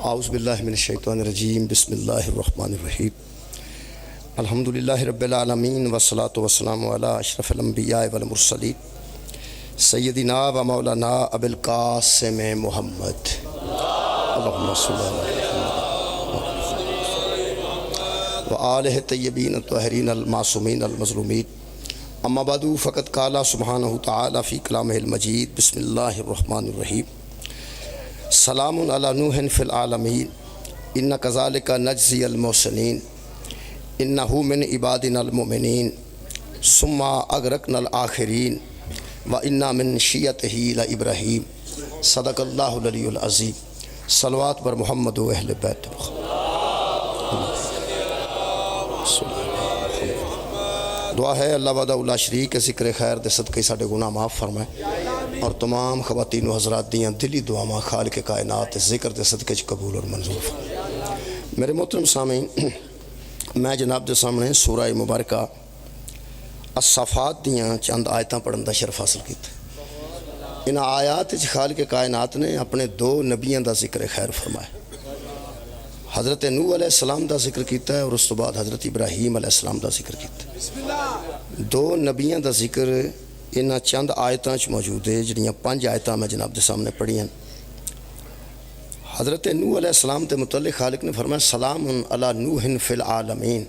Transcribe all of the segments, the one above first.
اعوذ باللہ من الشیطان الرجیم بسم اللہ الرحمن الرحیم الحمدللہ رب العالمین والصلاة والسلام علی اشرف الانبیاء والمرسلین سیدنا و مولانا ابی القاسم محمد اللہم صلی اللہ و آلہ الطیبین الطاہرین المعصومین المظلومین اما بعد فقد قال سبحانہ تعالی فی کلامہ المجید بسم اللہ الرحمن الرحیم سلام علی نوح فی العالمین ان کذالک نجزی المحسنین انہ من عبادنا المؤمنین ثم اغرقنا الآخرین وَإِنَّا مِن شِيَّتِهِ لَإِبْرَاهِيمَ صدق اللہ العلی العظیم صلوات بر محمد و اہل بیت دعا ہے اللہ وحدہ لا شریک کے ذکر خیر دے صدقے ساڈے گناہ معاف فرمائے اور تمام خواتین و حضرات دیاں دلی دعاواں خالق کائنات ذکر دے صدقے چ قبول اور منظور فرمائے۔ میرے محترم سامعین، میں جناب دے سامنے سورہ مبارکہ الصفات دیاں چند آیتاں پڑھن دا شرف حاصل کیتا۔ ان آیات وچ خالق کائنات نے اپنے دو نبیوں دا ذکر خیر فرمایا۔ حضرت نوح علیہ السلام دا ذکر کیتا ہے اور اس تو بعد حضرت ابراہیم علیہ السلام دا ذکر کیتا ہے۔ دو نبیوں دا ذکر ان چند آیتاں وچ موجود ہے جڑیاں 5 آیتاں میں جناب دے سامنے پڑھی ہیں۔ حضرت نوح علیہ السلام تے متعلق خالق نے فرمایا سلام علی نوح فی العالمین۔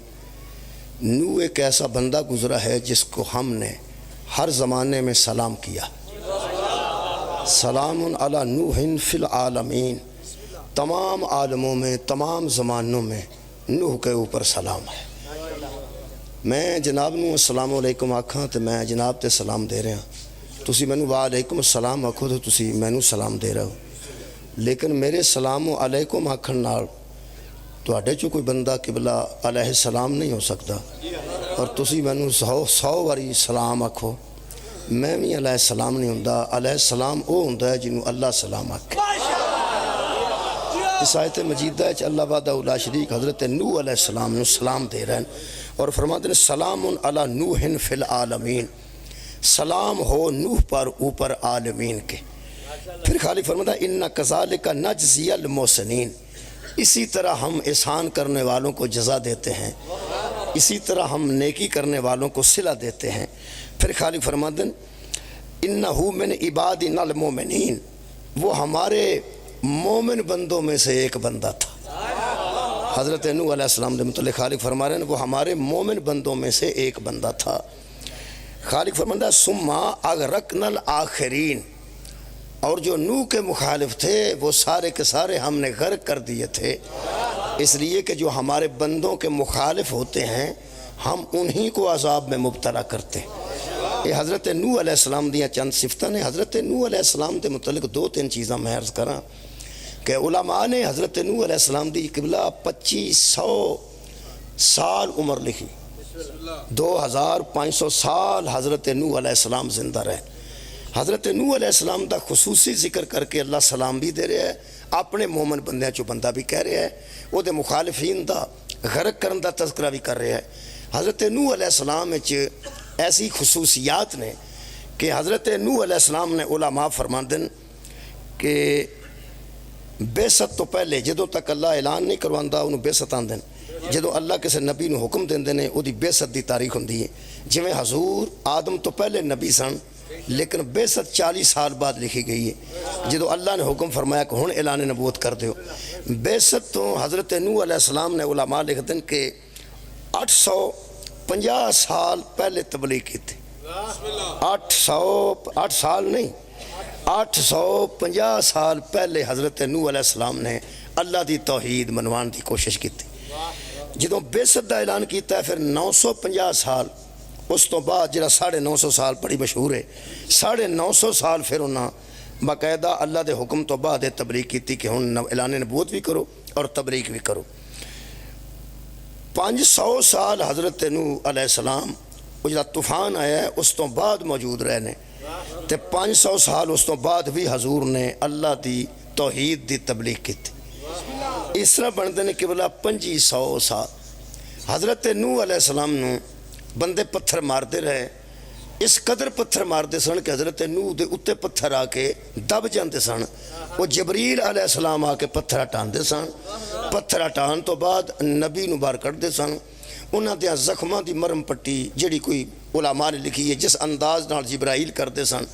نوح ایک ایسا بندہ گزرا ہے جس کو ہم نے ہر زمانے میں سلام کیا۔ سلام علی نوح فی العالمین، تمام عالموں میں تمام زمانوں میں نوح کے اوپر سلام ہے۔ میں جناب نو السلام علیکم آکھاں تو میں جناب تے سلام دے رہا ہوں، تسی مینوں وعلیکم السلام آکھو تو تسی مینوں سلام دے رہے ہو، لیکن میرے سلام علیکم آکھن نال تواڈے چوں کوئی بندہ قبلہ علیہ السلام نہیں ہو سکتا، اور تسی مینوں 100 واری سلام آکھو، میں بھی علیہ السلام نہیں ہوندا۔ علیہ السلام او ہوندا ہے جنوں اللہ سلام آکھے۔ اس آیت مجیدہ وچ اللہ وحدہ لا شریک حضرت نوح علیہ السلام نوں سلام دے رہے ہیں اور فرماتے ہیں سلام علی نوح فی العالمین، سلام ہو نوح پر اوپر عالمین کے۔ پھر خالق فرماتا ہے ان کذالک نجزی المحسنین، اسی طرح ہم احسان کرنے والوں کو جزا دیتے ہیں، اسی طرح ہم نیکی کرنے والوں کو صلہ دیتے ہیں۔ پھر خالق فرماتے ہیں انہ من عبادنا المؤمنین، وہ ہمارے مومن بندوں میں سے ایک بندہ تھا۔ حضرت نوح علیہ السلام نے متعلق خالق فرما رہے ہیں وہ ہمارے مومن بندوں میں سے ایک بندہ تھا۔ خالق فرماتا ہے ثم اغرقنا الآخرین، اور جو نوح کے مخالف تھے وہ سارے کے سارے ہم نے غرق کر دیے تھے، اس لیے کہ جو ہمارے بندوں کے مخالف ہوتے ہیں ہم انہی کو عذاب میں مبتلا کرتے ہیں۔ یہ حضرت نوح علیہ السلام دیاں چند صفتاں نے۔ حضرت نوح علیہ السلام کے متعلق 2-3 چیزاں میں عرض کراں کہ علماء نے حضرت نوح علیہ السلام دی قبلہ 2500 سال عمر لکھی، 2500 سال حضرت نوح علیہ السلام زندہ رہے۔ حضرت نوح علیہ السلام دا خصوصی ذکر کر کے اللہ سلام بھی دے رہے ہیں، اپنے مومن بندیاں چو بندہ بھی کہہ رہے ہیں، وہ دے مخالفین دا غرق کرن دا تذکرہ بھی کر رہے ہیں۔ حضرت نوح علیہ السلام ایسی خصوصیات نے کہ حضرت نوح علیہ السلام نے علماء فرماندے کہ بیست تو پہلے جدوں تک اللہ اعلان نہیں کرواندا انہوں بیست آندے، جدوں اللہ کسی نبی نو حکم دیندے نے وہ دی بیست دی تاریخ ہوندی ہے۔ جویں حضور آدم تو پہلے نبی سن لیکن بیست 40 سال بعد لکھی گئی ہے، جدوں اللہ نے حکم فرمایا کہ ہن اعلان نبوت کر دیو۔ بیست تو حضرت نوح علیہ السلام نے علماء لکھتے ہیں کہ 850 سال پہلے تبلیغ کی تھی۔ 8 سال نہیں، 850 سال پہلے حضرت نوح علیہ السلام نے اللہ دی توحید منوان دی کوشش کی تھی۔ جدوں بیست دا اعلان کیتا ہے پھر 950 سال اس تو بعد جڑا 950 سال بڑی مشہور ہے، 950 سال پھر انہاں باقاعدہ اللہ دے حکم تو بعد تبلیغ کی تھی کہ ہن اعلان نبوت بھی کرو اور تبلیغ بھی کرو۔ 500 سال حضرت نوح علیہ السلام وہ جڑا طوفان آیا ہے اس تو بعد موجود رہنے، تے 500 سال اس تو بعد بھی حضور نے اللہ دی توحید دی تبلیغ کی تھی۔ اس طرح بندے نے قبلہ 2500 سال حضرت نوح علیہ السلام نو بندے پتھر ماردے رہے، اس قدر پتھر ماردے سن کہ حضرت نوح دے اتے پتھر آ کے دب جاندے سن وہ جبریل علیہ السلام آ کے پتھر ہٹان دے سن، پتھر ہٹان تو بعد نبی نو باہر کر دے سن، انہاں دے زخماں دی مرم پٹی جڑی کوئی علماء نے لکھی ہے جس انداز نال جبرائیل کر دے سن،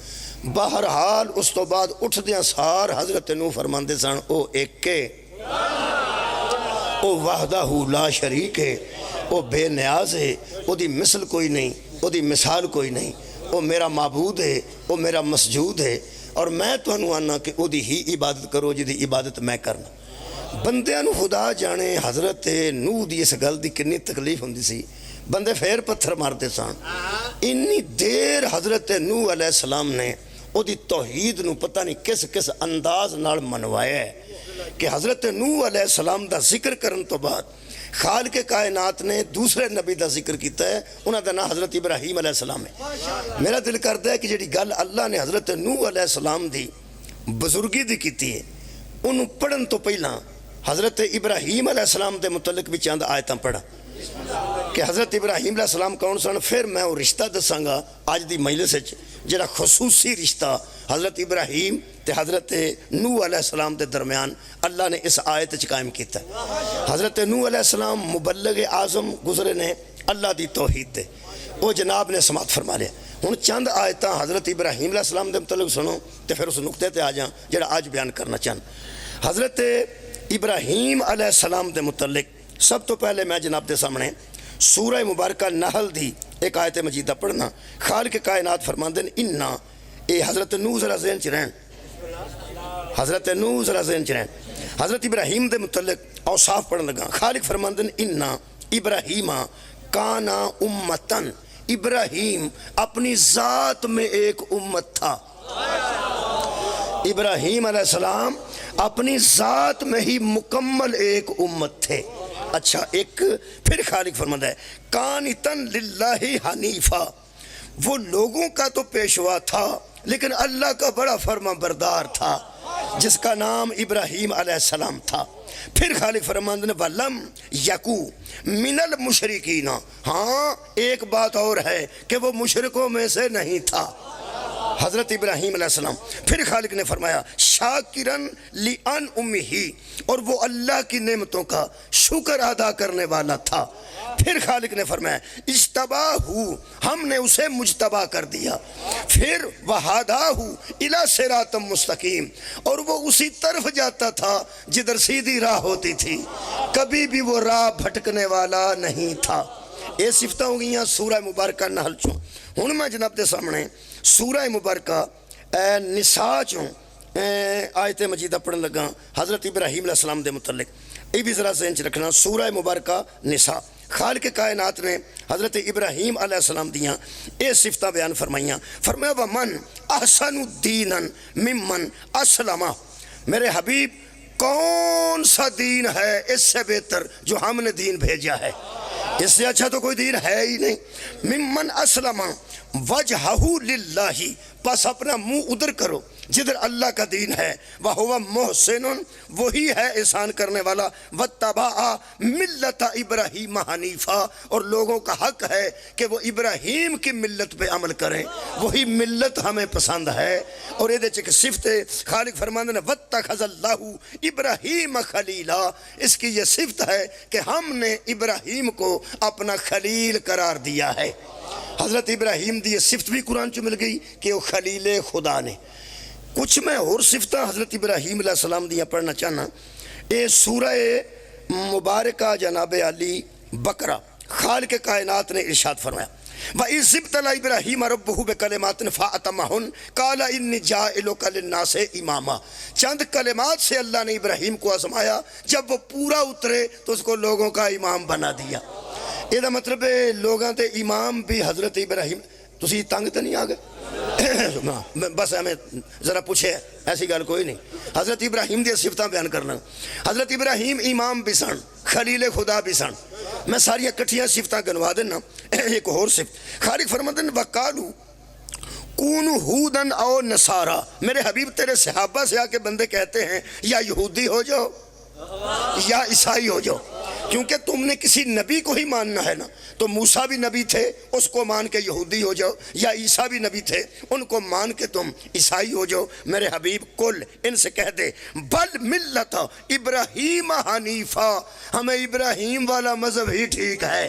بہرحال اس تو بعد اٹھ دیاں سار حضرت نو فرمان دے سن او ایک ہے، او وحدہ لا شریک ہے، او بے نیاز ہے، او دی مثل کوئی نہیں، او دی مثال کوئی نہیں، او میرا معبود ہے، او میرا مسجود ہے، اور میں تو انہوں آنا کہ او دی ہی عبادت کرو جی دی عبادت میں کرنا۔ بندیاں نو خدا جانے حضرت نو دی اس گل دی کنی تکلیف ہوندی سی، بندے پھر پتھر مارتے سان، انی دیر حضرت نو علیہ السلام نے او دی توحید نو پتہ نہیں کس کس انداز نال منوایا ہے کہ حضرت نو علیہ السلام دا ذکر کرن تو بعد خالق کائنات نے دوسرے نبی دا ذکر کیتا ہے، انہاں دا نام حضرت ابراہیم علیہ السلام ہے۔ میرا دل کرتا ہے کہ جڑی گل اللہ نے حضرت نو علیہ السلام دی بزرگی دی کیتی ہے انہوں پڑھن تو پہلا حضرت ابراہیم علیہ السلام دے متعلق بھی چاند آیتاں پڑھا کہ حضرت ابراہیم علیہ السلام کون سن، پھر میں وہ رشتہ دساں گا آج دی مجلس وچ جڑا خصوصی رشتہ حضرت ابراہیم تے حضرت نو علیہ السلام دے درمیان اللہ نے اس آیت وچ قائم کیتا ہے۔ حضرت نو علیہ السلام مبلغ اعظم گزرے نے اللہ دی توحید دے، وہ جناب نے سماعت فرما لیا۔ ہن چند آیتاں حضرت ابراہیم علیہ السلام دے متعلق سنو تے پھر اس نقطے تے آ جاں جڑا آج بیان کرنا چاہن۔ حضرت ابراہیم علیہ السلام دے متعلق سب تو پہلے میں جناب دے سامنے سورہ مبارکہ نحل دی ایک آیت مجیدہ پڑھنا۔ خالق کائنات فرماندے ہیں انا، اے حضرت نو ذرا ذہن چ رہن، حضرت نو ذرا ذہن چ رہن، حضرت ابراہیم دے متعلق اوصاف پڑھن لگا۔ خالق فرماندے ہیں انا ابراہیم کانا امتن، ابراہیم اپنی ذات میں ایک امت تھا، ابراہیم علیہ السلام اپنی ذات میں ہی مکمل ایک امت تھے۔ اچھا ایک پھر خالق فرماتا ہے قانتن للہ حنیفہ، وہ لوگوں کا تو پیشوا تھا لیکن اللہ کا بڑا فرما بردار تھا جس کا نام ابراہیم علیہ السلام تھا۔ پھر خالق فرماندن ولم یکو من المشرکین، ہاں ایک بات اور ہے کہ وہ مشرکوں میں سے نہیں تھا حضرت ابراہیم علیہ السلام۔ پھر خالق نے فرمایا شاکرن لئن امہی، اور وہ اللہ کی نعمتوں کا شکر ادا کرنے والا تھا۔ پھر خالق نے فرمایا اجتباہو، ہم نے اسے مجتبا کر دیا۔ پھر وہداہو الی صراط مستقیم، اور وہ اسی طرف جاتا تھا جدھر سیدھی راہ ہوتی تھی، کبھی بھی وہ راہ بھٹکنے والا نہیں تھا۔ یہ صفتیں ہو گئیں سورہ مبارکہ نحل چوں۔ ہن میں جناب دے سامنے سورہ مبارکہ نساء چوں آیت مجیدہ پڑھن لگا حضرت ابراہیم علیہ السلام دے متعلق۔ یہ بھی ذرا ذہن چ رکھنا، سورہ مبارکہ نساء، خالق کائنات نے حضرت ابراہیم علیہ السلام دیاں اے صفتہ بیان فرمائیاں۔ فرمایا ومن احسن دینا ممن اسلم، میرے حبیب کون سا دین ہے اس سے بہتر جو ہم نے دین بھیجا ہے، اس سے اچھا تو کوئی دین ہے ہی نہیں۔ ممن اسلم وجہہ للہ، پس اپنا منہ ادھر کرو جدھر اللہ کا دین ہے، وہو محسن، وہی ہے احسان کرنے والا، واتبع ملت ابراہیم حنیفہ، اور لوگوں کا حق ہے کہ وہ ابراہیم کی ملت پہ عمل کریں، وہی ملت ہمیں پسند ہے۔ اور یہ دیکھ صفت خالق فرماندے نے واتخذ اللہ ابراہیم خلیلا، اس کی یہ صفت ہے کہ ہم نے ابراہیم کو اپنا خلیل قرار دیا ہے۔ حضرت ابراہیم دی یہ صفت بھی قرآن چ مل گئی کہ وہ خلیل خدا نے۔ کچھ میں اور صفتہ حضرت ابراہیم علیہ السلام دیا پڑھنا چاہنا۔ اے سورہ مبارکہ جناب علی بقرہ، خالق کائنات نے ارشاد فرمایا وَإِذِ ابْتَلَىٰ إِبْرَاهِيمَ رَبُّهُ بِكَلِمَاتٍ فَأَتَمَّهُنَّ قَالَ إِنِّي جَاعِلُكَ لِلنَّاسِ إِمَامًا، چند کلمات سے اللہ نے ابراہیم کو آزمایا، جب وہ پورا اترے تو اس کو لوگوں کا امام بنا دیا۔ یہ دا مطلب ہے لوگاں تے امام بھی حضرت ابراہیم، تسی تنگ تے نہیں آگئے بس ہمیں ذرا پوچھے، ایسی گل کوئی نہیں۔ حضرت ابراہیم دی صفتاں بیان کرنا، حضرت ابراہیم امام بھی سن، خلیل خدا بھی سن۔ میں ساری کٹھیاں صفتاں گنوا دینا۔ ایک اور صفت خالق فرماتے ہیں وَقَالُوا کونوا ہودن او نصارا، میرے حبیب تیرے صحابہ سے آ کے بندے کہتے ہیں یا یہودی ہو جاؤ یا عیسائی ہو جاؤ۔ کیونکہ تم نے کسی نبی کو ہی ماننا ہے نا. تو موسیٰ بھی نبی تھے, اس کو مان کے یہودی ہو جاؤ, یا عیسیٰ بھی نبی تھے, ان کو مان کے تم عیسائی ہو جاؤ. میرے حبیب کل ان سے کہہ دے بل ملت ابراہیم حنیفہ, ہمیں ابراہیم والا مذہب ہی ٹھیک ہے.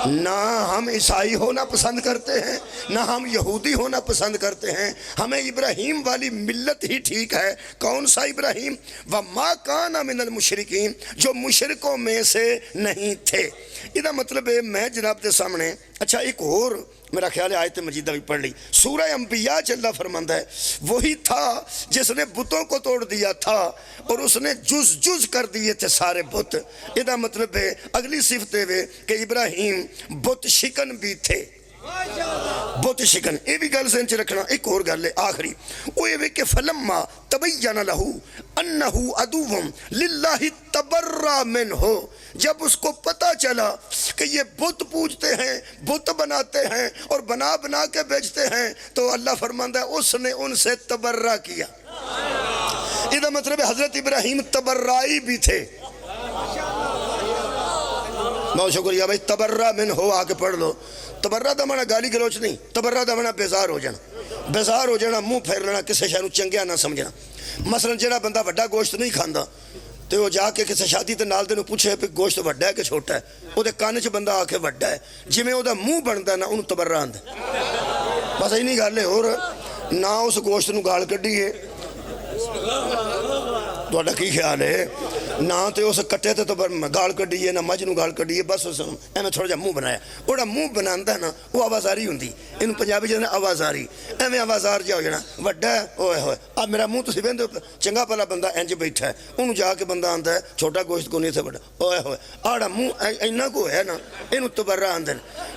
نہ ہم عیسائی ہونا پسند کرتے ہیں, نہ ہم یہودی ہونا پسند کرتے ہیں, ہمیں ابراہیم والی ملت ہی ٹھیک ہے. کون سا ابراہیم؟ وَمَا كَانَ مِنَ الْمُشْرِكِينَ, جو مشرکوں میں سے نہیں تھے. یہ مطلب ہے میں جناب دے سامنے اچھا ایک اور میرا خیال ہے آیت مجیدہ بھی پڑھ لی. سورہ انبیاء اللہ فرماتا ہے وہی تھا جس نے بتوں کو توڑ دیا تھا اور اس نے جز جز کر دیے تھے سارے بت. یہ مطلب ہے اگلی صفت ہے کہ ابراہیم بت شکن بھی تھے. بت شکن, یہ بھی گل سن چ رکھنا. ایک اور گل ہے آخری, وہ یہ کہ فلما تبین لہ انہ عدو للہ تبرأ منہ, جب اس کو پتہ چلا کہ یہ بت پوجتے ہیں, بت بناتے ہیں اور بنا بنا کے بیچتے ہیں, تو اللہ فرماتا ہے اس نے ان سے تبرہ کیا. یہ مطلب ہے حضرت ابراہیم تبرائی بھی تھے. بہت شکریہ بھائی. تبرہ من ہو آ کے پڑھ لو. تبرہ دا مانا گالی گلوچ نہیں, تبرہ دا مانا بیزار ہو جانا. بیزار ہو جانا, منہ پھیر لینا, کسی شے نوں چنگیا نہ سمجھنا. مثلا جڑا بندہ وڈا گوشت نہیں کھاندا تے وہ جا کے کسی شادی تے نال دے نوں پوچھے کہ گوشت وڈا ہے کہ چھوٹا ہے, او دے کان 'چ بندہ آ کے وڈا ہے, جویں او دا منہ بندا نا اونوں تبرہ آندا. بس اینی گل ہے, اور نہ اس گوشت نوں گال کڈیے. تہاڈا کی خیال ہے؟ نہ تے اس کٹے تے تو گال کڈیے, نہ مجھ نوں گال کڈیے, بس اس ایویں تھوڑا جہا منہ بنایا. اوڑا منہ بناندا نا وہ آوازاری ہوندی, اینوں پنجابی چ آوازاری. ایویں آوازار جا ہو جانا, وڈا ہے اوئے ہوئے آ میرا منہ تسی ویندے چنگا بھلا بندہ انج بیٹھا ہے, اونوں جا کے بندہ آندا ہے چھوٹا گوشت کو نہیں تھے وڈا, اوئے ہوئے آڑا منہ اینا کو ہے نا, اینوں تبرہ آندے.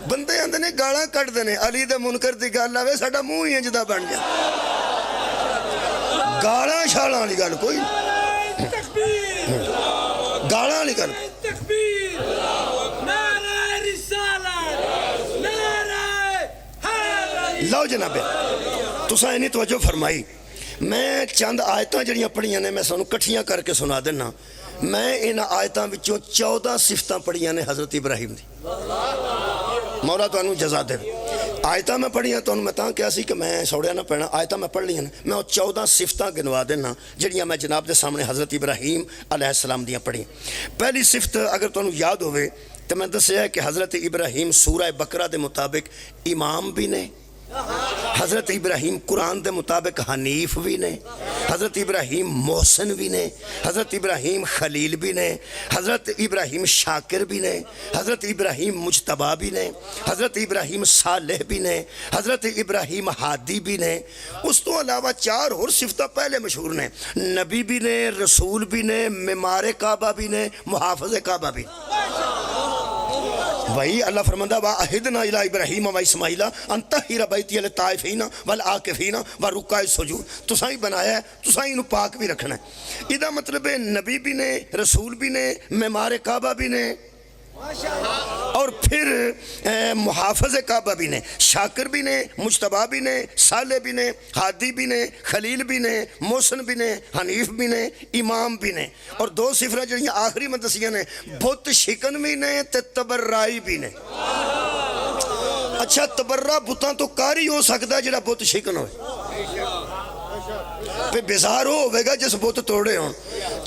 بندے آندے نے گالاں کڈدے نے, علی دے منکر دی گل آوے ساڈا منہ ہی انج دا بن جا. گالاں شالاں والی گل کوئی گالاں والی گل. لو جناب تساں اینی توجہ فرمائی. میں چند آیتاں جڑیاں پڑھیاں نے میں سانوں کٹھیاں کر کے سنا دینا. میں ان آیتاں وچوں 14 صفتاں پڑھیاں نے حضرت ابراہیم دی. مولا تانوں جزا دے. آیتاں میں پڑھیاں تو میں تاں کیا سی کہ میں سوڑیا نہ پڑھنا, آیتاں میں پڑھ لیاں میں 14 صفتاں گنوا دینا جڑیاں میں جناب دے سامنے حضرت ابراہیم علیہ السلام دیاں پڑھیں. پہلی صفت اگر تانوں یاد ہوئے تو میں دسیا ہے کہ حضرت ابراہیم سورہ بقرہ دے مطابق امام بھی نے, حضرت ابراہیم قرآن دے مطابق حنیف بھی نے, حضرت ابراہیم محسن بھی نے, حضرت ابراہیم خلیل بھی نے, حضرت ابراہیم شاکر بھی نے, حضرت ابراہیم مجتبی بھی نے, حضرت ابراہیم صالح بھی نے, حضرت ابراہیم ہادی بھی نے. اس تو علاوہ 4 اور صفتیں پہلے مشہور نے, نبی بھی نے, رسول بھی نے, معمار کعبہ بھی نے, محافظ کعبہ بھی. وہی اللہ فرماندہ وَأَعِدْنَا إِلَىٰ إِبْرَاهِيمَ وَإِسْمَاعِيلَ أَن طَهِّرَ بَيْتِيَ لِلطَّائِفِينَ وَالْعَاكِفِينَ وَالرُّكَّعِ السُّجُودِ. تساں ہی بنایا ہے, تساں ہی انہوں پاک بھی رکھنا ہے. یہ مطلب ہے نبی بھی نے, رسول بھی نے, معمار کعبہ بھی نے, اور پھر محافظ کعبہ بھی نے, شاکر بھی نے, مجتبی بھی نے, صالح بھی نے, ہادی بھی نے, خلیل بھی نے, محسن بھی نے, حنیف بھی نے, امام بھی نے. اور 2 صفرہ جڑیاں آخری میں دسیاں نے, بت شکن بھی نے تے تبرائی بھی نے. اچھا تبرہ بتاں تو کاری ہو سکتا ہے جڑا بت شکن ہوئے, پہ بیزار ہوئے گا جس بت توڑے ہون,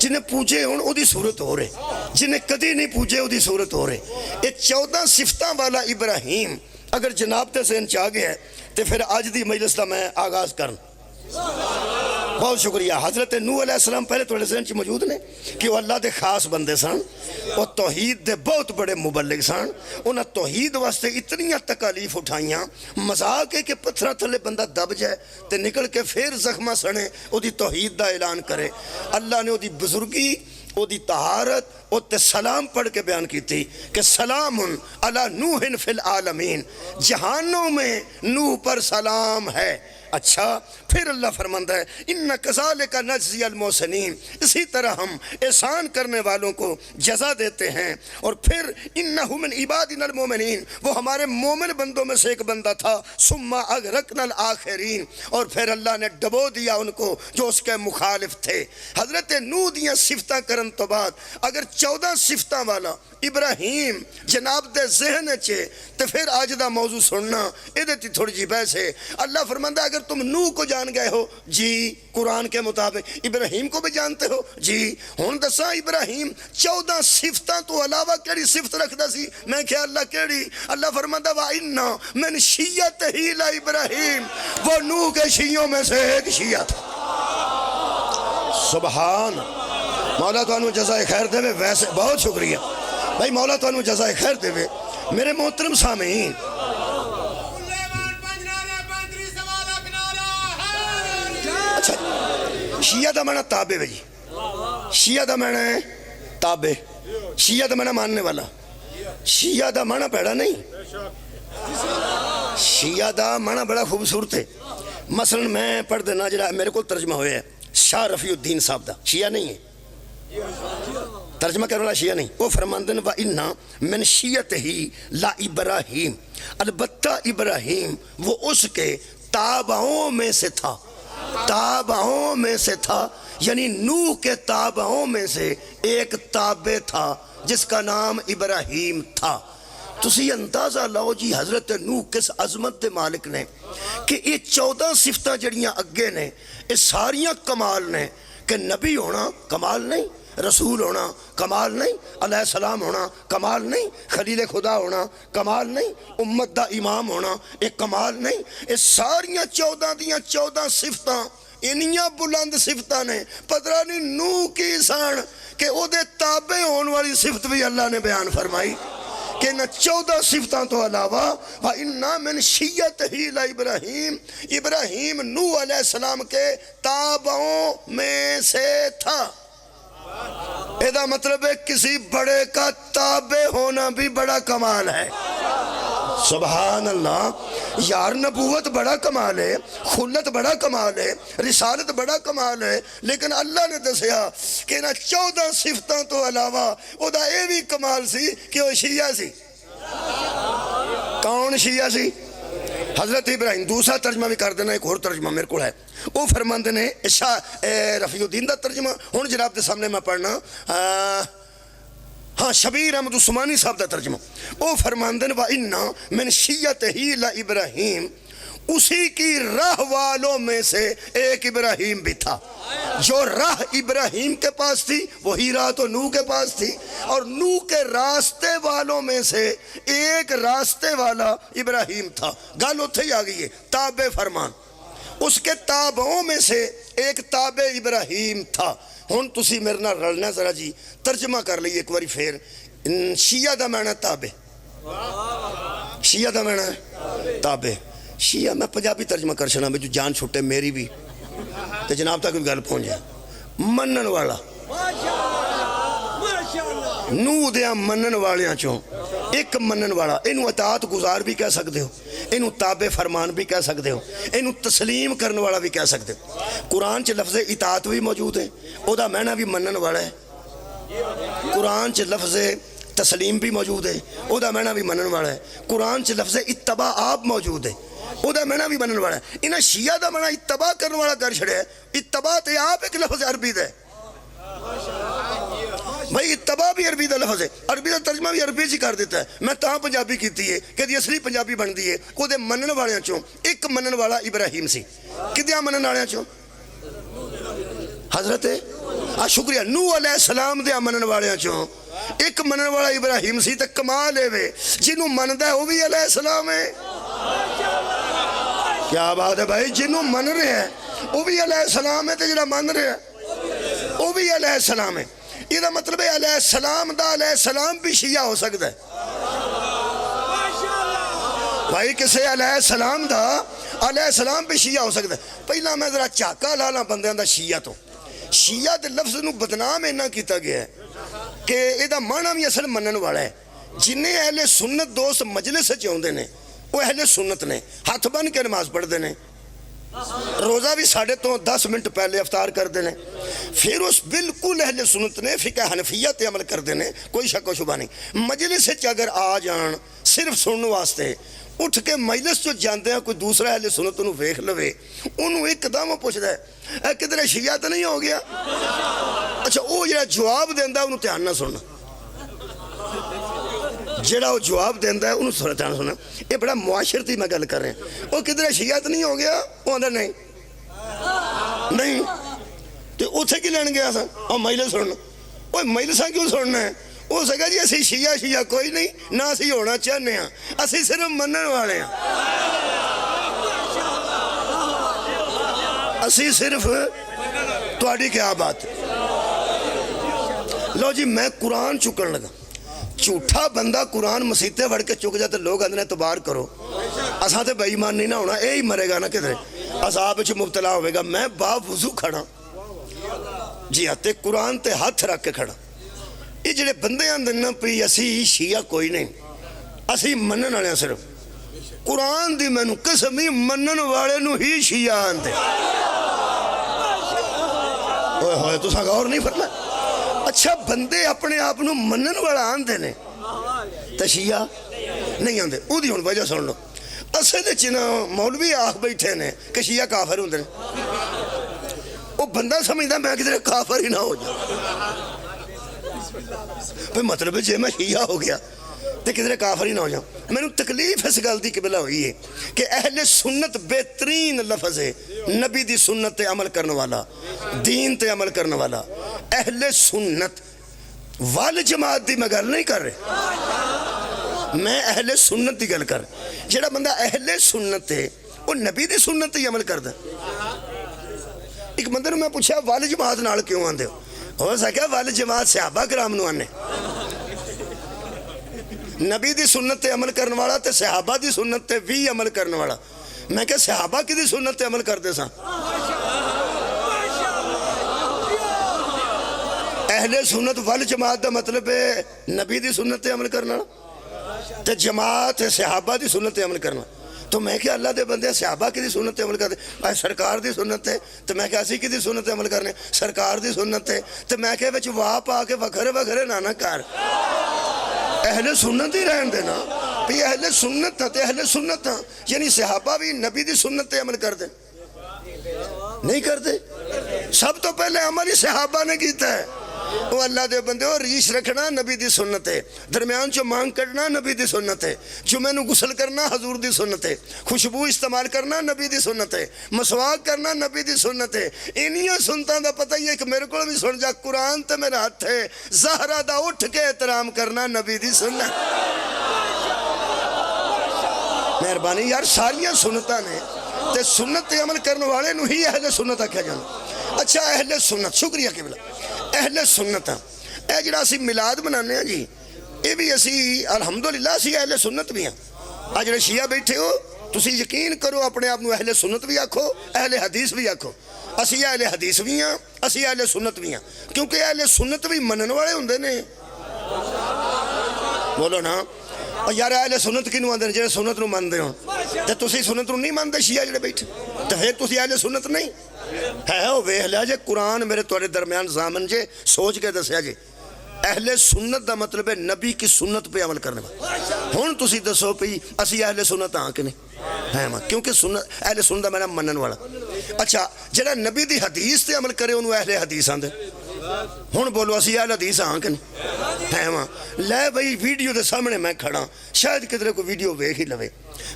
جنہیں پوجے ہون او دی صورت ہو رہے, جنہیں کدی نہیں پوجے او دی صورت ہو رہے. یہ 14 صفتاں والا ابراہیم اگر جناب تے ذہن چاہ گیا ہے تو پھر آج دی مجلس دا میں آغاز کرن. بہت شکریہ. حضرت نوح علیہ السلام پہلے توڑے ذہن چی موجود نے کہ وہ اللہ دے خاص بندے سن, وہ توحید دے بہت بڑے مبلغ سن. انہاں توحید واسطے اتنیاں تکالیف اٹھائیاں, مذاق ہے کہ پتھراں تھلے بندہ دب جائے تے نکل کے پھر زخمہ سنے او دی توحید دا اعلان کرے. اللہ نے او دی بزرگی, او دی طہارت, او تے سلام پڑھ کے بیان کی تھی کہ سلام علی نوح فی العالمین, جہانوں میں نوح پر سلام ہے. اچھا پھر اللہ فرماتا ہے ان کذالک نجزی المحسنین، اسی طرح ہم احسان کرنے والوں کو جزا دیتے ہیں. اور پھر انہ من عبادنا المؤمنین، وہ ہمارے مومن بندوں میں سے ایک بندہ تھا. ثم اغرقنا الآخرین، اور پھر اللہ نے ڈبو دیا ان کو جو اس کے مخالف تھے. حضرت نوح دیاں صفتاں کرن تو بعد اگر 14 صفتاں والا ابراہیم جناب دے ذہن چے تو پھر آج دا موضوع سننا ادھے تی تھوڑی جی بحث ہے. اللہ فرماندہ اگر تم نوح کو جان گئے ہو جی قرآن کے مطابق، ابراہیم کو بھی جانتے ہو جی. ہون دسا ابراہیم 14 صفتاں تو علاوہ کیڑی صفت رکھدا سی؟ میں کہا اللہ کیڑی؟ اللہ فرماندہ وَإِنَّا مِن شِيَّتِهِ لَإِبْرَاہِيمَ، وہ نوح کے شیعوں میں سے ایک شیعہ تھا. سبحان مولا تو انہوں جزائے خیر دے. ویسے بہت شکریہ بھائی، مولا تو انہوں جزائے خیر دے. میرے محترم سامعین، اچھا شیعہ دا معنی تابع ہے جی. شیعہ دا معنی ہے تابع، شیعہ دا معنی ماننے والا. شیعہ دا معنی پیڑا نہیں، شیعہ دا معنی بڑا خوبصورت ہے. مثلا میں پڑھ دینا جڑا میرے کو ترجمہ ہوئے ہے شاہ رفیع الدین صاحب دا، شیعہ نہیں ہے، ترجمہ کرنے والا شیعہ نہیں. وہ فرماندن وَإِنَّا مِن شِيَّتِهِ لَإِبْرَاہِيمَ، البتہ ابراہیم وہ اس کے تابعوں میں سے تھا. تابعوں میں سے تھا یعنی نوح کے تابعوں میں سے ایک تابع تھا جس کا نام ابراہیم تھا. تسی اندازہ لاؤ جی حضرت نوح کس عظمت دے مالک نے کہ یہ 14 صفتاں جڑیاں اگے نے یہ ساریاں کمال نے. کہ نبی ہونا کمال نہیں، رسول ہونا کمال نہیں، علیہ السلام ہونا کمال نہیں، خلیل خدا ہونا کمال نہیں، امت دا امام ہونا ایک کمال نہیں. یہ ساریاں 14 دیاں 14 صفتاں انیاں بلند صفتاں نے. پتہ نہیں نوح کی سان کہ او دے تابع ہون والی صفت بھی اللہ نے بیان فرمائی کہ نہ 14 صفتاں تو علاوہ وَإِنَّا مِن شِيَّتِهِ لَإِبْرَاہِيمَ، ابراہیم نوح علیہ السلام کے تابعوں میں سے تھا. ایدہ مطلب ہے کسی بڑے کا تابع ہونا بھی بڑا کمال ہے. سبحان اللہ. یار نبوت بڑا کمال ہے، خلت بڑا کمال ہے، رسالت بڑا کمال ہے، لیکن اللہ نے دسیا کہ نہ 14 صفتاں تو علاوہ او دا اے بھی کمال سی کہ وہ شیعہ سی. کون شیعہ سی؟ حضرت ابراہیم. دوسرا ترجمہ بھی کر دینا، ایک اور ترجمہ میرے کو ہے. وہ فرماندے نے شاہ رفیع الدین دا ترجمہ ہن جناب دے سامنے میں پڑھنا. ہاں شبیر احمد عثمانی صاحب دا ترجمہ. وہ فرماندے نے وَإِنَّا مِن شِيَّتِهِ لَإِبْرَاہِيمَ، اسی کی راہ والوں میں سے ایک ابراہیم بھی تھا. جو راہ ابراہیم کے پاس تھی وہی راہ تو نوح کے پاس تھی، اور نوح کے راستے والوں میں سے ایک راستے والا ابراہیم تھا. گل اتھے ہی آ گئی ہے، تابع فرمان. اس کے تابعوں میں سے ایک تابع ابراہیم تھا. ہن تسی میرے نال رلنا ذرا جی، ترجمہ کر لئیے ایک باری پھر. شیعہ دا معنی تابع، شیعہ دا معنی تابع. شیعہ میں پنجابی ترجمہ کر چھنا میں جو جان چھوٹے میری بھی تو جناب تک گل پہنچ جائے. منن والا، نوح دیاں منن والیاں چوں ایک منن والا. اینو اطاعت گزار بھی کہہ سکتے ہو، اینو تابع فرمان بھی کہہ سکتے ہو، اینو تسلیم کرنے والا بھی کہہ سکتے ہو. قرآن چ لفظ اطاعت بھی موجود ہے، او دا معنی بھی منن والا ہے. قرآن چ لفظ تسلیم بھی موجود ہے، او دا معنی بھی منن والا ہے. قرآن چ لفظ اتباع آپ موجود ہے، او دا معنی بھی منن والا ہے. انہاں شیعہ دا معنی اتباع کرنے والا کر چھڑے ہے. اتباع تے آپ ایک لفظ عربی دے بھائی، اتباع بھی عربی دا لفظ ہے، عربی دا ترجمہ بھی عربی جی کر دیتا ہے. میں تاں پنجابی کیتی ہے کہ دی اصلی پنجابی بن دی ہے. کو دے منن والیاں چوں ایک منن والا ابراہیم سی. کدیاں منن والیاں چوں؟ حضرت شکریہ نوح علیہ السلام دے منن والیاں چوں ایک منن والا ابراہیم سی. تے کمال ہے وے جنوں مندا ہے وہ بھی علیہ السلام ہے. کیا بات ہے بھائی، جنوں من رہے ہیں وہ بھی علیہ السلام ہے، تے جڑا من رہے ہیں وہ بھی علیہ السلام ہے. یہ دا مطلب ہے علیہ السلام دا علیہ السلام بھی شیعہ ہو سکتا ہے. بھائی کسے علیہ السلام دا علیہ السلام بھی شیعہ ہو سکتا ہے. پہلا میں ذرا چاکا لالا بندیاں دا شیعہ تو شیعہ دے لفظ نو بدنام اینا کیتا گیا ہے کہ یہ دا معنی بھی اصل منن والا ہے. جنہیں اہل سنت دوست مجلس چاہتے ہیں وہ اہل سنت نے، ہاتھ بن کے نماز پڑھ دینے. روزہ بھی ساڑھے تو 10 منٹ پہلے افطار کر دینے. پھر اس بالکل اہل سنت نے فقہ حنفیہ تے عمل کر دینے, کوئی شک و شبہ نہیں. مجلس اگر آ جان صرف سننے واسطے, اٹھ کے مجلس جو جاندے ہیں کوئی دوسرا اہل سنت انہوں ویکھ لوے, انہوں ایک قدم پوچھدا ہے اے کدھر شیعہ تو نہیں ہو گیا؟ اچھا وہ جڑا جواب دیندا انہوں دھیان نہ سننا, جڑا وہ جواب دیندا ہے انہوں دھیان سننا. یہ بڑا معاشرتی میں گل کر رہے ہیں. وہ کدھر شیعہ تو نہیں ہو گیا؟ وہ آندا نہیں نہیں تو اتھے کی لین گیا سا اور مجلس سننا. وہ مجلساں کیوں سننا ہے؟ وہ سکا جی اسی شیعہ کوئی نہیں, نہ اسی ہونا چاہنے ہیں, اسی صرف منن والے ہیں, اسی صرف. تہاڈی کیا بات؟ لو جی میں قرآن چکن لگا. جھوٹا بندہ قرآن مسیتے وڑ کے چک جاتے لوگ اندر اعتبار کرو, اساں تے بے ایمان نہیں نہ ہونا, اے ہی مرے گا نا کدھر عذاب وچ مبتلا ہوئے گا. میں باپ وضو کھڑا جی ہاں تے قرآن تے ہاتھ رکھ کے کھڑا. یہ جڑے بندے اندر نا پی اسی شیعہ کوئی نہیں, اسی منن والے صرف. قرآن دی مینوں قسم ہی منن والے نو ہی شیعہ آندے. اوئے ہوئے تساں غور نہیں فرمایا. اچھا بندے اپنے آپ نو منن والا آندے نے تے شیعہ نہیں آندے. او دی ہن وجہ سن لو. اصل وچ نا مولوی آکھ بیٹھے نے کہ شیعہ کافر ہوندے نے. وہ بندہ سمجھدا میں کدھر کافر ہی نہ ہو جاؤں. پھر مطلب جے میں شیعہ ہو گیا تو کدھر کافر ہی نہ ہو جاؤں. میں نے تکلیف اس گل دی قبلہ ہوئی ہے کہ اہل سنت بہترین لفظ ہے, نبی دی سنت تے عمل کرنے والا, دین تے عمل کرنے والا. اہل سنت وال جماعت دی میں گل نہیں کر رہے, میں اہل سنت دی گل کر. جڑا بندہ اہل سنت ہے وہ نبی دی سنت تے عمل کردا. ایک بندے نے میں پوچھا وال جماعت نال کیوں آندے ہو سکیا وال جماعت صحابہ کرام نو آنے. نبی دی سنت تے عمل کرنے والا تے صحابہ دی سنت تے بھی عمل کرنے والا. میں کہ صحابہ کی دی سنت تے عمل کرتے ساں. اہل سنت وال جماعت دا مطلب ہے نبی دی سنت تے عمل کرنا تے جماعت صحابہ دی سنت تے عمل کرنا. تو میں کہ اللہ دے بندے صحابہ کی دی سنت تے عمل کرتے, سرکار دی سنت ہے تو میں کہ اسی کی دی سنت تے عمل کرنے, سرکار دی سنت ہے تو میں کہ وچ واہ پا کے وکھرے وکھرے نہ کر. اہل سنت ہی رہن دینا بھی اہل سنت تے اہل سنت ہاں. یعنی صحابہ بھی نبی دی سنت تے عمل کر دیں نہیں کرتے. سب تو پہلے عمل ہی صحابہ نے کیتا ہے. وہ اللہ دے بندے ہو ریش رکھنا نبی دی سنت ہے, درمیان چو مانگ کرنا نبی دی سنت ہے, جمعے نو غسل کرنا حضور دی سنت ہے, خوشبو استعمال کرنا نبی دی سنت ہے, مسواک کرنا نبی دی سنت ہے. انہیاں سنتاں دا پتہ ہی ہے کہ میرے کو بھی سن جا قرآن تے میرا ہاتھ ہے. زہرہ دا اٹھ کے احترام کرنا نبی دی سنت. مہربانی یار ساریاں سنتاں نے تے سنت تے عمل کرنے والے نو ہی اہل سنت آکھیا جانا. اچھا اہل سنت, شکریہ قبلہ. اہل سنت اے جڑا اسی میلاد منانے ہیں جی, یہ بھی اسی الحمدللہ اسی اہل سنت بھی ہیں. آج جڑے شیعہ بیٹھے ہو تسی یقین کرو اپنے آپ نو اہل سنت بھی آکھو, اہل حدیث بھی آکھو. اسی اہل حدیث بھی ہیں, اسی اہل سنت بھی ہیں, کیونکہ اہل سنت بھی منن والے ہوندے نے. بولو نا. اور یار اہل سنت کی نو آندے جڑے سنت نو ماندے ہو تے تسی سنت نو نہیں ماندے شیعہ جڑے بیٹھے تے پھر تسی اہل سنت نہیں ہے. وہ ویکھ لیا جے قرآن میرے تواڈے درمیان زامن جے سوچ کے دسیا جے. اہل سنت دا مطلب ہے نبی کی سنت پہ عمل کرنے والا. ہن تسی دسو پئی اسی اہل سنت ہاں کہ نہیں ہے ماں, کیونکہ سنت اہل سنت دا معنی منن والا. اچھا جڑا نبی دی حدیث تے عمل کرے انہوں اہل حدیث آندے. ہن بولو اسی اہل حدیث ہاں کہ نہیں ہے ماں. لے بھئی ویڈیو دے سامنے میں کھڑا, شاید کدھر کوئی ویڈیو ویکھ ہی لوے.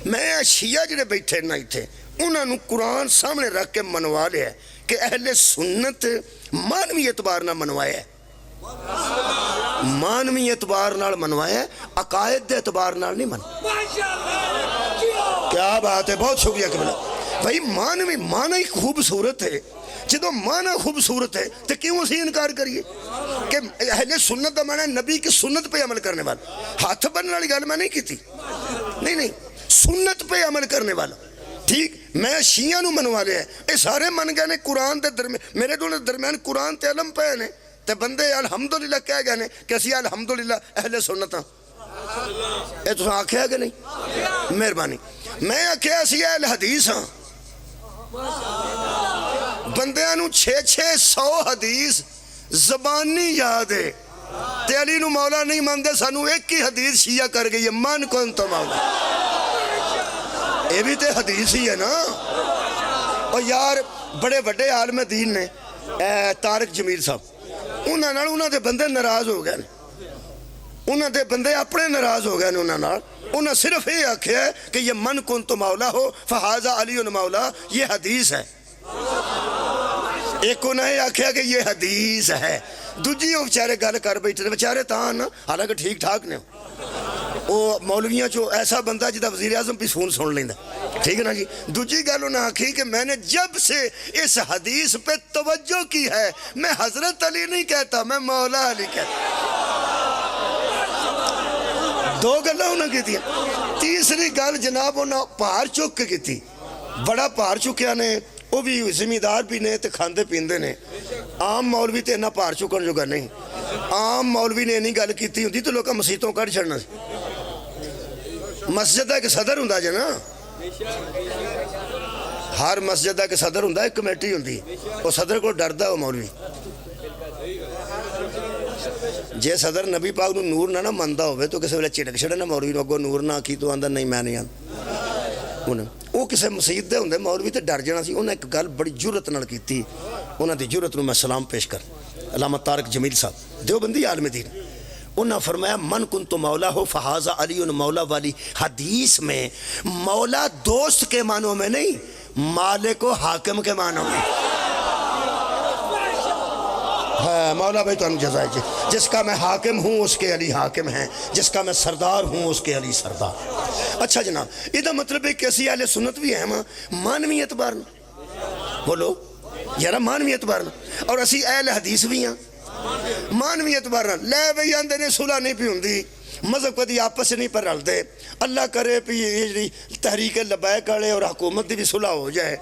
میں شیعہ جڑے بیٹھے نا ایتھے انہاں نو قرآن سامنے رکھ کے منوا لیا ہے کہ اہل سنت مانوی اعتبار نہ منوایا ہے, مانوی اعتبار نال منوایا ہے, عقائد دے اعتبار نال نہیں منوایا. کیا بات ہے, بہت شکریہ قبلہ. بھائی مانوی معنی ہی خوبصورت ہے. جدو معنی خوبصورت ہے تو کیوں اسی انکار کریے کہ اہل سنت دا معنی نبی کی سنت پہ عمل کرنے والا. ہاتھ بننے والی گل میں نہیں کی تھی, نہیں سنت پہ عمل کرنے والا. ٹھیک میں شیعہ نو منوا لیا ہے, اے سارے من گئے نے قرآن دے درمیان, میرے دونوں درمیان قرآن تے علم پہ نے تے بندے الحمدللہ کہہ گئے نے کہ اسی الحمدللہ اہل سنت ہاں. اے تساں آکھیا کہ نہیں؟ مہربانی. میں آکھیا اسی اہل حدیث ہاں. بندیاں نو 600 حدیث زبانی یاد ہے تے علی نو مولا نہیں مانتے. سانو ایک ہی حدیث شیعہ کر گئی ہے, من کون تو مولا. یہ بھی تے حدیث ہی ہے نا. اور یار بڑے بڑے عالم دین نے, طارق جمیل صاحب, انہوں دے بندے ناراض ہو گئے, انہوں دے بندے اپنے ناراض ہو گئے. انہوں صرف یہ آکھیا ہے کہ یہ من کن تو مولا ہو فہذا علی مولا, یہ حدیث ہے. ایک انہوں نے آکھیا کہ یہ حدیث ہے, دوجی وہ بچارے گل کر بیٹھے بچارے تاں نا, حالانکہ ٹھیک ٹھاک نے. وہ مولویاں چو ایسا بندہ جدا وزیر اعظم بھی فون سن لیندہ, ٹھیک ہے نا جی. دوجی گل انہوں نے آکھی کہ میں نے جب سے اس حدیث پہ توجہ کی ہے, میں حضرت علی نہیں کہتا, میں مولا علی کہتا. دو گلہ انہوں نے کی تھی. تیسری گل جناب انہوں پہار چک کے کی تھی, بڑا پہار چکیا نے. وہ بھی زمیندار بھی نے تے کھاندے پیندے نے. عام مولوی تے انہا پہار چکن جو گا نہیں. عام مولوی نے نہیں گل کیتی ہوتی تو لوگا مسیطوں کر چھڑنا سی. مسجد ہے کہ صدر ہوں دا جنا, ہر مسجد ہے کہ صدر ہوں دا, ایک کمیٹی ہوں دی, وہ صدر کو ڈر دا وہ مولوی. جے صدر نبی پاک نور نہ مندہ ہوئے تو کسی ویلے چڑک چھڑے نا مولوی نو نور نہ کی تو آندہ نہیں میں نہیں آندہ. وہ کسی مسجد دے ہوندے مولوی تے ڈر جانا سی. انہیں ایک گل بڑی جرت نال کی تھی, انہیں دی جرت نو میں سلام پیش کر. علامہ طارق جمیل صاحب دیوبندی عالم دین, انہوں نے فرمایا من کن تو مولا ہو فہذا علی مولا والی حدیث میں مولا دوست کے معنوں میں نہیں, مالک و حاکم کے معنوں میں. مولا بھائی تو ہم جزائے جی, جس کا میں حاکم ہوں اس کے علی حاکم ہیں, جس کا میں سردار ہوں اس کے علی سردار. اچھا جناب, یہ مطلب ہے کہ اسی اہل سنت بھی ہیں مانوی اعتبار میں, بولو یارا مانوی اعتبار میں, اور اسی اہل حدیث بھی ہیں مانوی اعتبار میں. لے بھئی آندے نے صلح نہیں پی ہوندی, مذہب کدی آپس سے نہیں پر رل دے, اللہ کرے پی یہ تحریک لبیک والے اور حکومت دی بھی صلح ہو جائے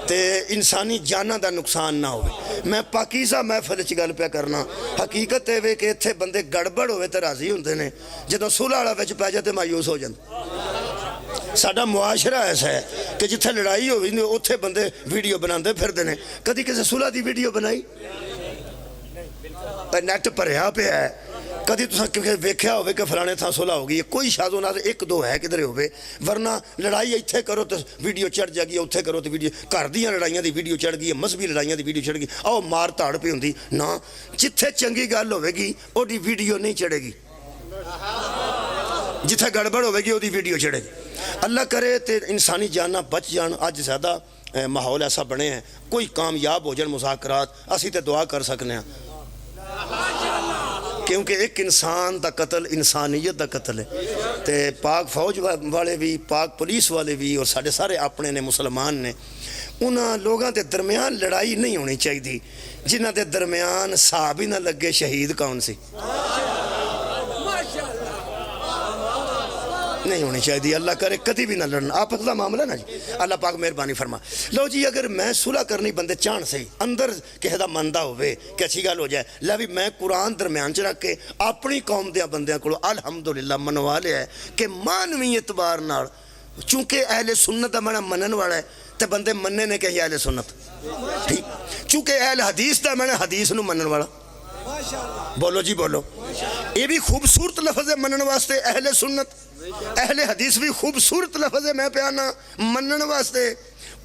تے انسانی جانہ دا نقصان نہ ہوئے. میں پاکیزہ محفل چ گل پہ کرنا, حقیقت ہے کہ اتھے بندے گڑبڑ ہوئے تے راضی ہوندے نے, جدوں صلح والا وچ پہ جاتے مایوس ہو جاندے. ساڈا معاشرہ ایسا ہے کہ جتھے لڑائی ہوئی نے اتھے بندے ویڈیو بناندے پھردے نے. کدی کسی صلح دی ویڈیو بنائی؟ نیٹ پریا پہ ہے, کدی تو ویکھیا ہوئے کہ فلانے تھا صلح ہوگی, کوئی شاید انہاں سے ایک دو ہے کدھر ہوئے, ورنہ لڑائی اتھے کرو تو ویڈیو چڑھ جائے گی, اتھے کرو تو ویڈیو گھر دیاں لڑائیاں دی ویڈیو چڑھ گئی, مذہبی لڑائیاں دی ویڈیو چڑھ گئی. آؤ مار تاڑ پہ ہوندی نا, جتھے چنگی گل ہوئے گی وہ دی ویڈیو نہیں چڑھے گی, جتھے گڑبڑ ہوئے گی وہ دی ویڈیو چڑھے گی. اللہ کرے تے انسانی جاننا بچ جان. آج زیادہ ماحول ایسا بنے ہیں, کوئی کامیاب ہو جان مذاکرات, اسی تے دعا کر سکنے ہیں, کیونکہ ایک انسان دا قتل انسانیت دا قتل ہے. تے پاک فوج والے بھی, پاک پولیس والے بھی, اور ساڑھے سارے اپنے نے مسلمان نے, انہاں لوگاں دے درمیان لڑائی نہیں ہونی چاہی دی جنہاں دے درمیان صحابی نہ لگے شہید کون سی نہیں ہونی چاہی دی. اللہ کرے کدی بھی نہ لڑنا, آپس دا معاملہ نا جی. اللہ پاک مہربانی فرما. لو جی اگر میں صلح کرنی بندے چاہن سے اندر کہے دا مندہ ہوئے کہ اچھی گل ہو جائے, لے بھی میں قرآن درمیان چ رکھ کے اپنی قوم دیا بندیاں کو الحمدللہ منوا لیا ہے کہ مانوی اعتبار نال, چونکہ اہل سنت دا منا منن والا ہے تے بندے مننے نے کہ اہل سنت, ٹھیک, چونکہ اہل حدیث دا منا حدیث نو منن والا. بولو جی بولو, یہ بھی خوبصورت لفظ ہے منن واسطے اہل سنت, اہل حدیث بھی خوبصورت لفظ ہے میں پیانا منن واسطے.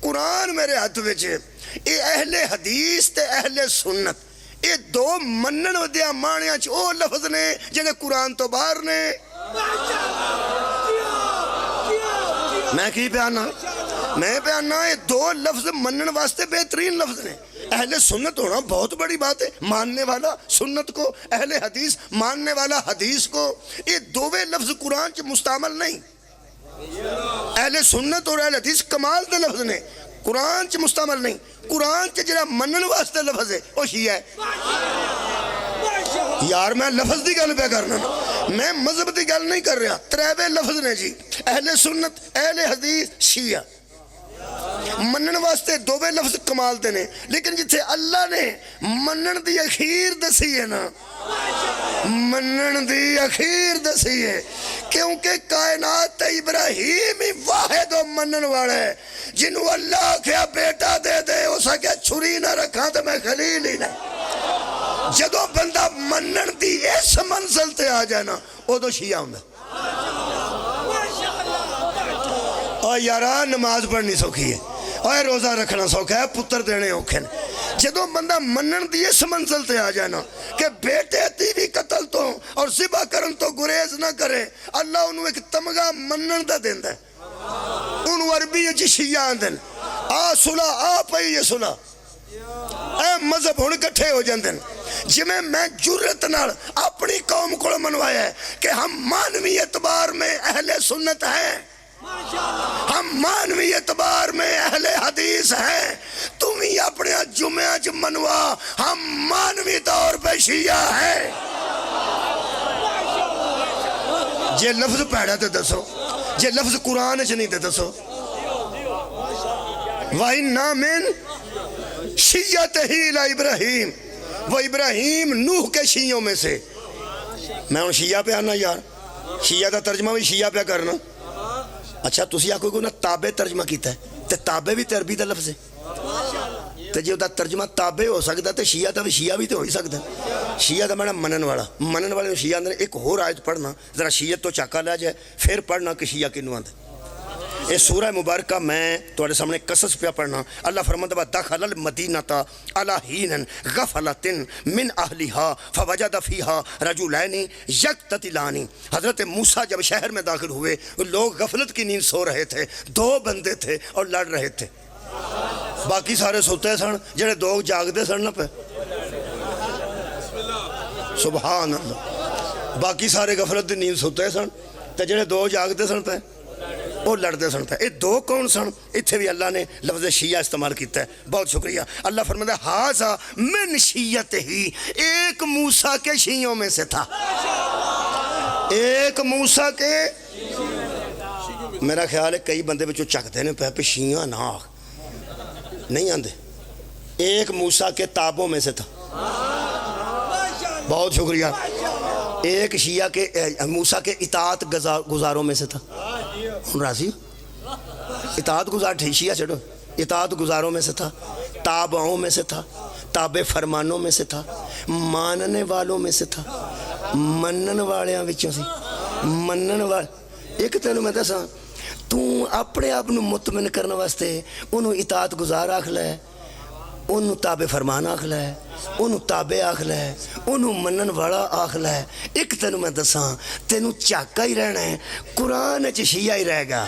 قرآن میرے ہاتھ وچے, یہ اہل حدیث تے اہل سنت یہ دو منن دیا مانیاں چ او لفظ نے جنہیں قرآن تو باہر نے. میں کی پیانا, میں پیانا, یہ دو لفظ منن واسطے بہترین لفظ نے. اہل سنت ہونا بہت بڑی بات ہے, ماننے والا سنت کو, اہل حدیث ماننے والا حدیث کو. یہ دووے لفظ قرآن چ مستعمل نہیں. اہل سنت اور اہل حدیث کمال دے لفظ نے, قرآن چ مستعمل نہیں. قرآن چ جڑا منن واسطے لفظ ہے وہ شیعہ ہے. یار میں لفظ دی گل پہ کرنا, میں مذہب دی گل نہیں کر رہا. تریوے لفظ نے جی, اہل سنت, اہل حدیث, شیعہ. منن واسطے دووے لفظ کمال دے نے, لیکن جتھے اللہ نے منن دی اخیر دسی ہے نا, منن دی اخیر دسی ہے، کیونکہ کائنات ابراہیم ہی واحد و منن والا ہے جنہوں اللہ کیا بیٹا دے دے اسا کیا چھری نہ رکھا تو میں خلیل ہی نہیں۔ جدو بندہ منن دی اس منزل تے آ جانا او تو شیعہ ہوں۔ اور یارا نماز پڑھنی سوکھی ہے، اور روزہ رکھنا سوکھا ہے، پتر دینے اوکھے نے۔ جدو بندہ منن دی اس منزل تے آ جانا کہ بیٹے تی بھی قتل تو اور ذبح کرن تو گریز نہ کرے، اللہ انہوں ایک تمغہ منن دا دیندہ ہے۔ انہوں عربی جی شیعہ آندن آ صلح آ پئی یہ صلح اے مذہب ہون کٹھے ہو جاندن جی میں جرت نال اپنی قوم کو منوایا ہے کہ ہم مانوی اعتبار میں اہل سنت ہیں، ہم مانوی اعتبار میں اہل حدیث ہیں، تم ہی اپنے جمعہ چ منوا، ہم مانوی طور پہ شیعہ ہیں۔ جے لفظ پہڑا تے دسو، جے لفظ قرآن چ نہیں تے دسو۔ وَإِنَّا مِن شِيَّتِهِ لَإِبْرَاهِيمَ، وہ ابراہیم نوح کے شیعوں میں سے۔ میں ان شیعہ پہ آنا یار، شیعہ دا ترجمہ بھی شیعہ پہ کرنا۔ اچھا تسی آکھو کو نا تابع ترجمہ کیتا ہے تے تابع بھی تے عربی دا لفظ ہے تے جے دا ترجمہ تابع ہو سکتا ہے تے شیعہ دا بھی شیعہ بھی تے ہو ہی سکتا ہے۔ شیعہ دا معنی منن والا، منن والے شیعہ اندر ایک اور آیت پڑھنا ذرا شیعت تو چاکا لے جائے پھر پڑھنا کہ شیعہ کنوں آندے۔ اس سورہ مبارکہ میں تمہارے سامنے قصص پہ پڑھنا۔ اللہ فرماتا ہے دخل المدینۃ علی حین غفلۃ من اہلھا فوجد فیہا رجلین یقتتلان۔ حضرت موسیٰ جب شہر میں داخل ہوئے لوگ غفلت کی نیند سو رہے تھے، دو بندے تھے اور لڑ رہے تھے، باقی سارے سوتے سن، جڑے دو جاگدے سن نہ پہ سبحان اللہ، باقی سارے غفلت دی نیند سوتے سن تے جڑے دو جاگدے سن پہ وہ لڑتے سن پہ۔ یہ دو کون سن؟ اتھے بھی اللہ نے لفظ شیعہ استعمال کیتا ہے، بہت شکریہ۔ اللہ فرماتا ہے ہاذا من شیعتہ، ایک موسیٰ کے شیعوں میں سے تھا، ایک موسیٰ کے۔ میرا خیال ہے کئی بندے بچوں چکتے ہیں پہ شیعہ نہ نہیں آندے، ایک موسیٰ کے تابوں میں سے تھا، بہت شکریہ۔ ایک شیعہ کے موسیٰ کے اطاعت گزاروں میں سے تھا، راضی اطاعت گزار شیعہ چھڑو، اطاعت گزاروں میں سے تھا، تابعوں میں سے تھا، تابع فرمانوں میں سے تھا، ماننے والوں میں سے تھا، منن والیاں وچوں سی، منن والے۔ ایک تینوں میں دساں تو اپنے آپ نو مطمئن کرنے واسطے انہوں اطاعت گزار آکھ لے، انہوں تابع فرمان آکھ لے، انہوں تابع آکھ لے، انہوں منن والا آکھ لے۔ ایک تینوں میں دساں تینوں چاکا ہی رہنا ہے، قرآن چ شیعہ ہی رہے گا۔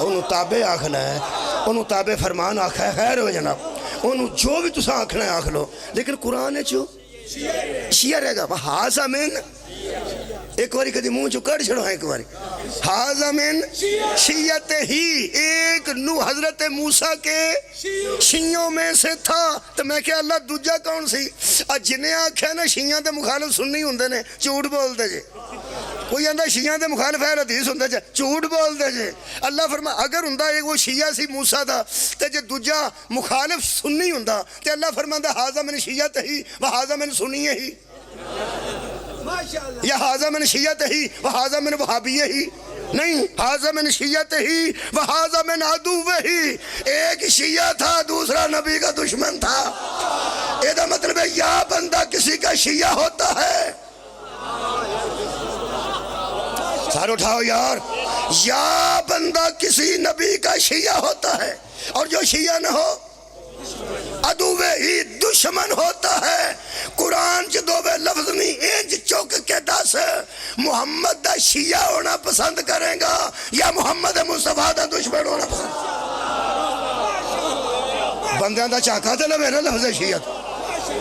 انہوں تابع آکھ لے، انہوں تابع فرمان آکھ ہے، خیر ہو جناب، انہوں جو بھی تساں آکھنا ہے آکھ لو، لیکن قرآن چ شیعہ رہے گا۔ ہاذا من، ایک باری کدی منہ چو کڑ چھڑو ہے، ایک باری ہاذا من شیعتہ ہی، ایک نو حضرت موسیٰ کے شیعوں میں سے تھا۔ تو میں کہا اللہ دوجہ کون سی؟ جنہیں آکھے نا شیعہ دے مخالف سننی ہوندے نے جھوٹ بول دے جے، کوئی اندہ شیعہ دے مخالف ہے حدیث ہوندے جے جھوٹ بول دے جے۔ اللہ فرما اگر ہوندہ ایک وہ شیعہ سی موسیٰ دا تے جے دوجہ مخالف سننی ہوندہ تے اللہ فرماندہ ہاذا من شیعتہ ہی و ہاذا من سنیہ ہی، یا ہاذا من شیعتہ ہی و ہاذا من وہابیہ ہی، نہیں، ہاذا من شیعتہ ہی و ہاذا من عدوہ ہی۔ ایک شیعہ تھا دوسرا نبی کا دشمن تھا۔ یہ دا مطلب ہے یا بندہ کسی کا شیعہ ہوتا ہے، سار اٹھاؤ یار، یا بندہ کسی نبی کا شیعہ ہوتا ہے، اور جو شیعہ نہ ہو عدوہ ہی دشمن ہوتا ہے۔ قرآن چ دو بے لفظ نہیں انج چوک کے دس محمد دا شیعہ ہونا پسند کریں گا یا محمد مصطفیٰ دا دشمن ہونا پسند۔ بندیاں دا چاکا تے لے نا لفظ شیعت۔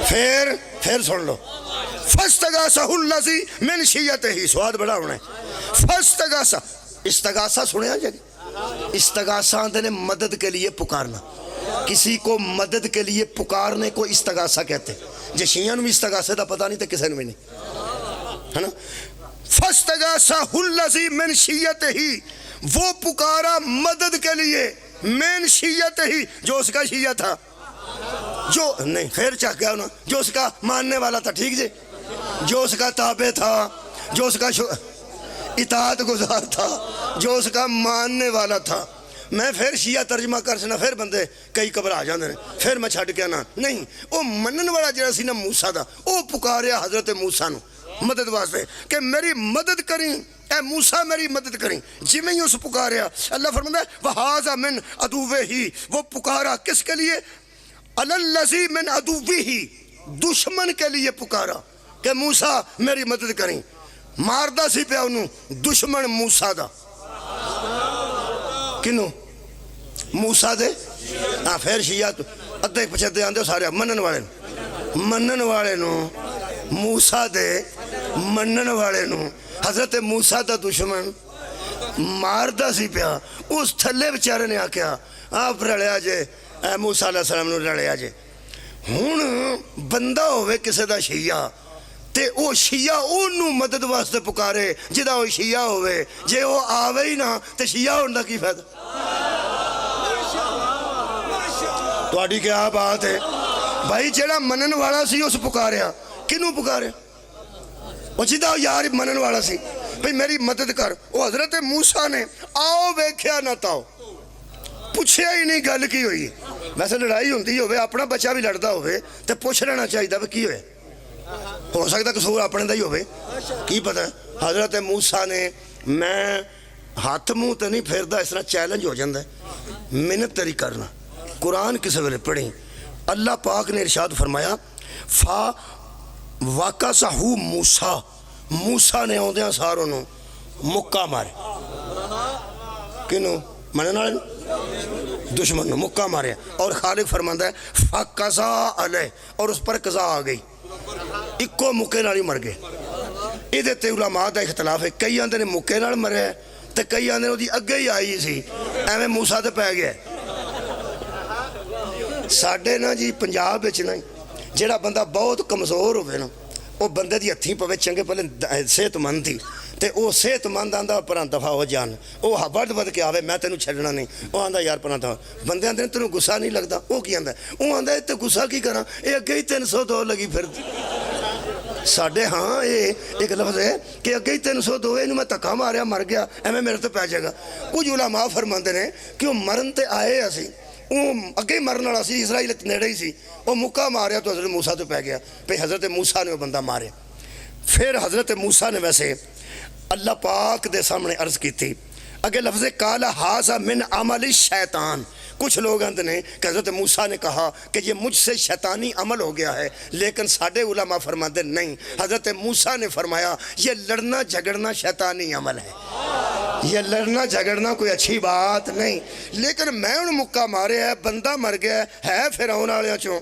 پھر سن لو، فاستغاثہ الذی من شیعتہ، سواد بڑا ہونا ہے۔ فاستغاثہ، استغاثہ سنیا جائے، استغاثہ اندھے نے مدد کے لیے پکارنا، کسی کو مدد کے لیے پکارنے کو استغاثہ کہتے ہیں۔ جے شیعہ نو بھی استغاثہ دا پتہ نہیں تے کسے نو بھی نہیں، ہے نا۔ فاستغاثہ الذی من شیعتہ، وہ پکارا مدد کے لیے من شیعتہ، جو اس کا شیعہ تھا، جو نہیں خیر چاہ گیا ہونا، جو اس کا ماننے والا تھا، ٹھیک جی، جو اس کا تابع تھا، جو اس کا اطاعت گزار تھا، جو اس کا ماننے والا تھا۔ میں پھر شیعہ ترجمہ کر سنا، پھر بندے کئی گھبرا جاندے نے، پھر میں چھڈ کے آنا نہیں۔ وہ منن والا جڑا سی نا موسیٰ دا، وہ پکاریا حضرت موسیٰ نو مدد واسطے کہ میری مدد کریں اے موسیٰ، میری مدد کریں۔ جی میں ہی اس پکاریا، اللہ فرماتا ہے وَهَذَا مِنْ عَدُوِّهِ، وہ پکارا کس کے لیے؟ الَّذِي مِنْ عَدُوِّهِ، دشمن کے لیے پکارا کہ موسیٰ میری مدد کریں۔ ماردہ سی پہ انہوں دشمن موسیٰ دا، کنوں؟ موسیٰ دے پھر شیعہ ادھے پچھتے آندے سارے منن والے نو موسیٰ دے منن والے نو حضرت موسیٰ دا دشمن ماردہ سی پیا۔ اس تھلے بچارے نے آکیا آپ رڑیا جے اے موسیٰ علیہ السلام نو رڑیا جے۔ ہون بندہ ہوئے کسے دا شیعہ تے او شیعہ انہوں مدد واسطے پکارے جدہ وہ شیعہ ہوئے، جے وہ آوے ہی نہ تے شیعہ ہوندہ کی فائدہ؟ تو آڈی کیا بات ہے بھائی؟ جیڑا منن والا سی اس پکاریا، کنوں پکاریا؟ وہ جدہ یار منن والا سی بھئی میری مدد کر۔ وہ حضرت موسیٰ نے آؤ بیکھیا نہ تاؤ، پوچھیا ہی نہیں گل کی ہوئی۔ ویسے لڑائی ہوندی ہوئے، اپنا بچہ بھی لڑدا ہوئے تے پوچھ لینا چاہیے دا کی ہوئے، ہو سکتا قصور اپنے دا ہی ہوئے، کی پتہ ہے؟ حضرت موسیٰ نے میں ہاتھ منہ تے نہیں پھیردا، اس طرح چیلنج ہو جاندہ ہے، منت تیری کرنا۔ قرآن کس ویلے پڑھیں، اللہ پاک نے ارشاد فرمایا فا وَقَصَهُ موسیٰ، موسیٰ نے ہوندیاں ساروں نو مکہ مارے۔ کنوں؟ منن والے دشمن نو مکہ مارے۔ اور خالق فرماندہ ہے فَقَضَى عَلَيْهِ، اور اس پر قضا آ گئی، اکو مکے نال ہی مر گئے۔ ادھے تے علماء دا اختلاف ہے، کئی آندے نے مکے نال مرے تے کئی آندے نے دی اگے ہی آئی سی، ایویں موسیٰ تے پہ گیا۔ ساڈے نا جی پنجاب وچ نا جیڑا بندہ بہت کمزور ہوئے نا، وہ بندے دی ہتھیں پوے چنگے پہلے صحت مند تھی تے وہ صحت مند آندا پراں دفعہ ہو جان، وہ بڑھ کے آوے میں تینوں چھڈنا نہیں، وہ آندا یار پراں دفعہ۔ بندے آندے تینوں غصہ نہیں لگدا، وہ کی آندا ہے؟ وہ آندا ہے تے غصہ کی کراں، اے اگے ہی 302 لگی پھر۔ ساڈے ہاں یہ ایک لفظ ہے کہ اگے ہی 302 انہوں میں تکا ماریا مر گیا، ایویں میرے تے پہ جائے گا۔ کچھ علماء فرماندے نے کہ وہ مرن تے آئے اسی، وہ اگے ہی مرن والا سی، اسرائیل نیڑے ہی سی، وہ مکہ ماریا تو حضرت موسیٰ تے پہ گیا، پھر حضرت موسیٰ نے وہ بندہ مارے۔ پھر حضرت موسیٰ نے ویسے اللہ پاک دے سامنے عرض کی تھی، اگے لفظ قال ھذا من عمل الشیطان۔ کچھ لوگ اندر نے کہ حضرت موسیٰ نے کہا کہ یہ مجھ سے شیطانی عمل ہو گیا ہے، لیکن ساڈے علماء فرماتے نہیں، حضرت موسیٰ نے فرمایا یہ لڑنا جھگڑنا شیطانی عمل ہے، یہ لڑنا جھگڑنا کوئی اچھی بات نہیں۔ لیکن میں ان مکہ مارے ہے، بندہ مر گیا ہے فرعون والیاں چوں،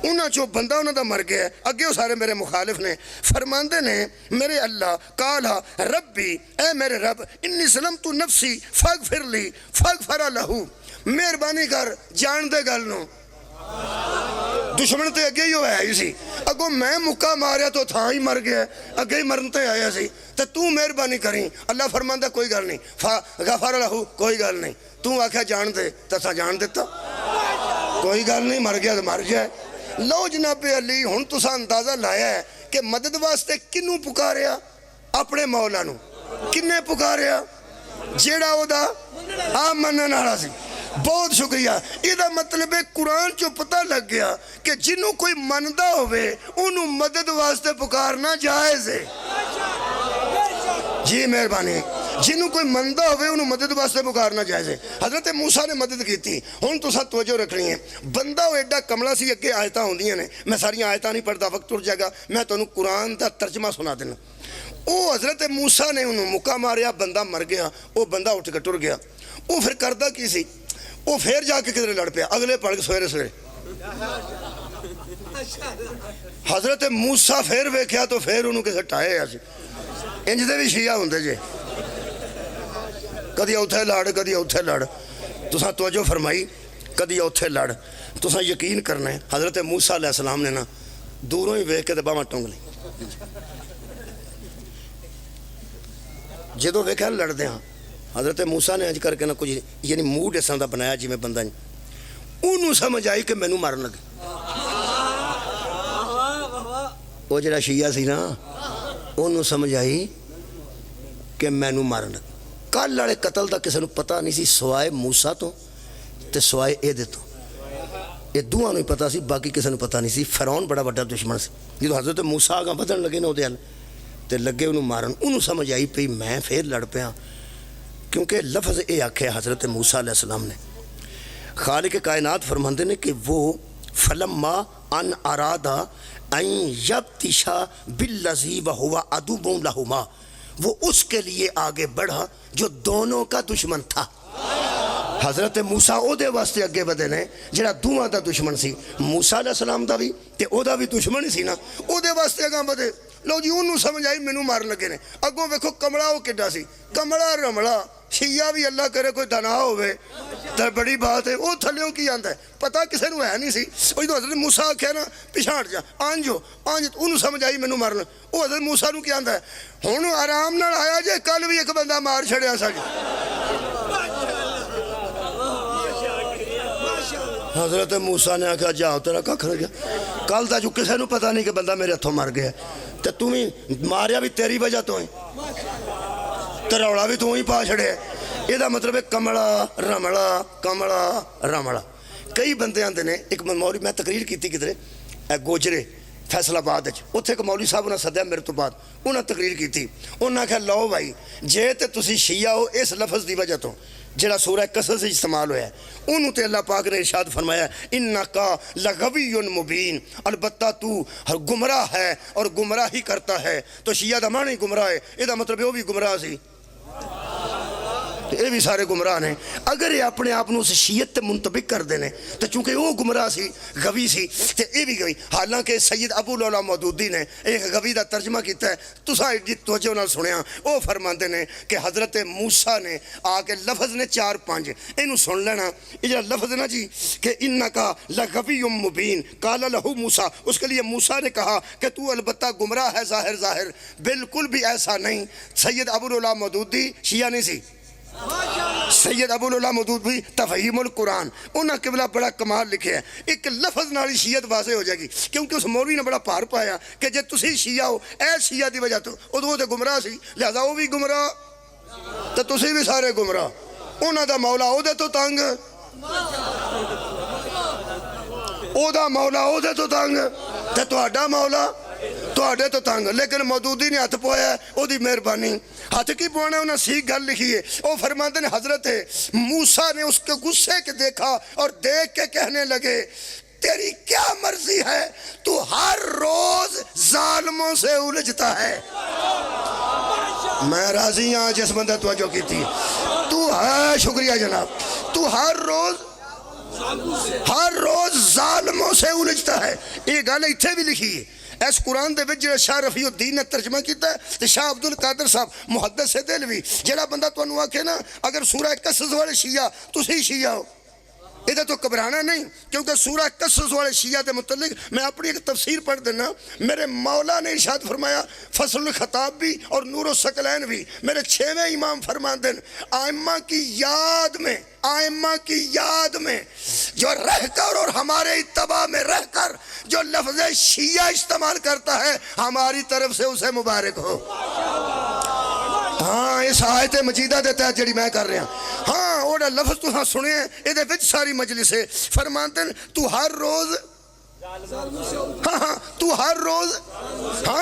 انہاں چوں بندہ انہاں دا مر گیا ہے، اگے وہ سارے میرے مخالف نے۔ فرماندے نے میرے اللہ قالا ربی، اے میرے رب انی ظلمت نفسی فاغفر لی فاغفر لہو، مہربانی کر جان دے گل نو۔ دشمن تے اگے ہی ہویا ہی سی، اگو میں مکہ ماریا تو تھا ہی مر گیا، اگے ہی مرن تے آیا سی، تے تو مہربانی کریں۔ اللہ فرماندہ کوئی گل نہیں، فاغفر لہو، کوئی گل نہیں، تو آکھیا جان دے تو تھا جان دیتا، کوئی گل نہیں، مر گیا تو مر گیا۔ لو جناب علی ہن تساں اندازہ لایا ہے کہ مدد واسطے کنوں پکاریا؟ اپنے مولا نو۔ کنے پکاریا؟ جیڑا او دا منن والا سی۔ بہت شکریہ۔ یہ مطلب ہے قرآن چو پتہ لگ گیا کہ جنوں کوئی مندہ ہوئے انہوں مدد واسطے پکارنا جائز ہے۔ جی مہربانی، جنوں کوئی مندہ ہوئے انہوں مدد واسطے پکارنا جائز ہے۔ حضرت موسیٰ نے مدد کی تھی، ہن تو ساتھ توجہ رکھنی ہے۔ بندہ وہ ایڈا کملا سی، اگے آیتاں ہوندیاں نے، میں ساری آیتاں نہیں پڑھتا، وقت ٹر جائے گا، میں تو قرآن دا ترجمہ سنا دینا۔ وہ حضرت موسیٰ نے انہوں مکہ ماریا، بندہ مر گیا، وہ بندہ اٹھ کے ٹر گیا۔ وہ پھر کردہ کی سی، وہ پھر جا کے کدھر لڑ پیا، اگلے پڑھ کے سویرے سویرے حضرت موسیٰ پھر ویکھیا تو پھر انہوں کسے ٹائے ایسے۔ انج دے بھی شیعہ ہوندے جے، کدی اوتھے لڑ کدی اوتھے لڑ، تساں توجہ فرمائی، کدی اوتھے لڑ۔ تساں یقین کرنا ہے حضرت موسیٰ علیہ السلام نے نا دوروں ہی ویکھ کے تے باواں ٹنگ لیں، جدوں ویکھیا لڑ دے ہاں، حضرت موسیٰ نے انج کر کے نا کچھ یعنی موڈ اس طرح بنایا جی میں بندہ نہیں، انہوں سمجھ آئی کہ مینوں مارن لگے۔ وہ جڑا شیعہ سی نا انہوں سمجھ آئی کہ مینوں مارن لگ. کل والے قتل دا کسی نوں پتہ نہیں سی سوائے موسیٰ تو تے سوائے ایدے تو. یہ دوہاں نوں ہی پتہ سی, باقی کسی نوں پتہ نہیں سی. فرعون بڑا بڑا دشمن سی. جدوں حضرت موسیٰ آگاں بدن لگے نا اودے ال تے لگے انہوں مارن, انہوں سمجھ آئی پئی میں پھر لڑ پیا, کیونکہ لفظ اے آکھے حضرت موسیٰ علیہ السلام نے. خالق کائنات فرماندے نے کہ وہ فلما ان ارادہ ان یبطشا بالذی وہو عدو لہما, وہ اس کے لیے آگے بڑھا جو دونوں کا دشمن تھا. حضرت موسیٰ او دے واسطے اگے بدے نے جڑا دوواں دا دشمن سی. موسیٰ علیہ السلام دا بھی تے او دا بھی دشمن ہی سی نا, او دے واسطے اگاں بدے. لو جی انہوں سمجھ آئی مینوں مارن لگے نے. اگوں ویکھو کمڑا او کڈا سی, کمڑا رمڑا. شیعہ بھی اللہ کرے کوئی دنا ہوئے تو بڑی بات ہے. وہ تھلیوں کی آندا ہے, پتہ کسے نوں ہے نہیں سی. وہ جدوں حضرت موسیٰ آکھیا نا پچھاڑ جا آنجو آنج, انہوں سمجھ آئی مینوں مارن. وہ حضرت موسیٰ نوں کی آندا ہے ہن آرام نال آیا جے, کل بھی ایک بندہ مار چھڑیا ساڈے. حضرت موسیٰ نے آکھا جاؤ تیرا ککھ رہ گیا. کل دا جو کسے نوں پتہ نہیں کہ بندہ میرے ہتھوں مر گیا تے توں ہی ماریا بھی تیری وجہ تو ہے, تے روڑا بھی تو ہی پا چھڑے. یہ دا مطلب ہے کمڑا رمڑا کمڑا رمڑا. کئی بندے آندے نے, ایک مولوی میں تقریر کیتی کدھرے گوجرے فیصل آباد وچ, اوتھے ایک مولوی صاحب نے سدیا میرے تو بعد, انہاں تقریر کیتی. انہاں کہا لو بھائی جے تے تسی شیعہ ہو اس لفظ دی وجہ تو جڑا سورہ قصص استعمال ہویا ہے, انہوں تے اللہ پاک نے ارشاد فرمایا انکا لغوی مبین, البتہ تو ہر گمراہ ہے اور گمراہی کرتا ہے. تو شیعہ دا معنی گمراہ ہے, یہ دا مطلب ہے وہ بھی گمراہ سی, یہ بھی سارے گمراہ ہیں. اگر یہ اپنے آپ اس شیعت تے منطبق کر دینے تو چونکہ وہ گمراہ سی غوی سی تے یہ بھی غوی. حالانکہ سید ابو العلا مودودی نے ایک غوی دا ترجمہ کیتا ہے, تساں ایڈی توجہ نال سنیا. وہ فرماندے نے کہ حضرت موسیٰ نے آ کے لفظ نے 4-5 اینوں سن لینا. یہ جو لفظ نا جی کہ انکا لغوی مبین قال لہو موسیٰ, اس کے لیے موسیٰ نے کہا کہ تو البتہ گمراہ ہے ظاہر ظاہر. بالکل بھی ایسا نہیں. سید ابو العلا مودودی شیعہ نہیں سی. سید ابو العلا مودود بھی تفہیم القرآن, انہاں قبلہ بڑا کمال لکھے ہے. ایک لفظ نالی شیعت واضح ہو جائے گی, کیونکہ اس مولوی نے بڑا پار پایا کہ جے تسی شیعہ ہو اے شیعہ دی وجہ تو وہ تے گمراہ سی, لہذا وہ بھی گمراہ تو تسی بھی سارے گمراہ. انہاں دا مولا او دے تو تنگ, او دا مولا او دے تو تنگ تے تہاڈا مولا تہاڈے تو تنگ. لیکن مودودی نے ہاتھ پوایا او دی مہربانی. ہاتھ کی پوانا انہاں سی گل لکھی ہے. وہ فرماتے ہیں حضرت موسیٰ نے اس کے غصے کے دیکھا اور دیکھ کے کہنے لگے تیری کیا مرضی ہے, تو ہر روز ظالموں سے الجھتا ہے. میں راضی ہاں جس بندہ توجہ کی تھی. تو ہے شکریہ جناب. تو ہر روز ظالموں سے الجھتا ہے. یہ گل اتھے بھی لکھی ہے اس قرآن دے وچ جڑا شاہ رفیع الدین نے ترجمہ کیتا ہے تے شاہ عبد القادر صاحب محدث دہلوی جڑا بندہ تانوں آکھے نا اگر سورہ قصص والے شیعہ تسی شیعہ ہو, ادھر تو گھبرانا نہیں, کیونکہ سورہ قصص والے شیعہ دے متعلق میں اپنی ایک تفسیر پڑھ دینا. میرے مولا نے ارشاد فرمایا فصل الخطاب بھی اور نور الثقلین بھی میرے 6ویں امام فرماندے آئمہ کی یاد میں جو رہ کر اور ہمارے اتباع میں رہ کر جو لفظ شیعہ استعمال کرتا ہے ہماری طرف سے اسے مبارک ہو. ہاں اس آیت مجیدہ دے تحت جڑی میں کر رہا ہاں اوڑا لفظ تو ہاں سنے ہیں یہ دے وچ ساری مجلس ہے. فرماتے ہیں تو ہر روز تو ہر روز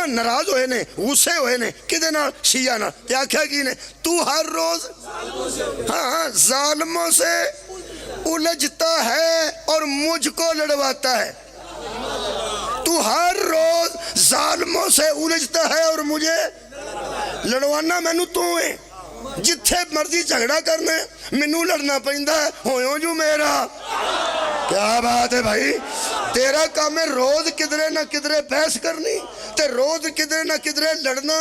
ناراض ہوئے نے غصے ہوئے نے کدے نال شیعہ نال کیا کیا کی نے تو ہر روز ظالموں سے الجھتا ہے اور مجھ کو لڑواتا ہے. تو ہر روز ظالموں سے الجھتا ہے اور مجھے لڑوانا مینوں تو ہے. جتھے مرضی جھگڑا کرنا مینوں لڑنا پیندا ہے ہویوں جو میرا. کیا بات ہے بھائی, تیرا کام ہے روز کدھرے نہ کدھرے بحث کرنی تے روز کدھرے نہ کدھرے لڑنا.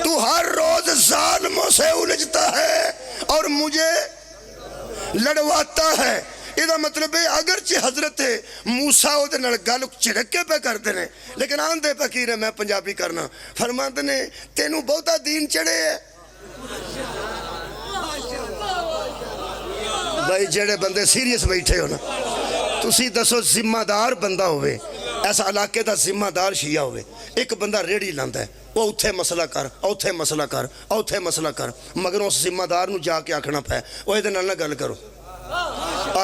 تو ہر روز ظالموں سے الجھتا ہے اور مجھے لڑواتا ہے. یہ مطلب ہے اگرچہ حضرت موسیٰ دے نال گل چڑکے پہ کرتے ہیں لیکن آندے فقیر ہے میں پنجابی کرنا. فرماتے نے تینوں بہتا دین چڑھے ہے. بھائی جڑے بندے سیریس بیٹھے ہو نا تسی دسو ذمہ دار بندہ ہوئے ایسا علاقے دا ذمہ دار شیعہ ہوئے، ایک بندہ ریڑھی لاندا ہے، وہ اتھے مسئلہ کر، اتھے مسئلہ کر، اتھے مسئلہ کر، مگر اس ذمہ دار نو جا کے آکھنا پے وہ ادھے نال نہ گل کرو،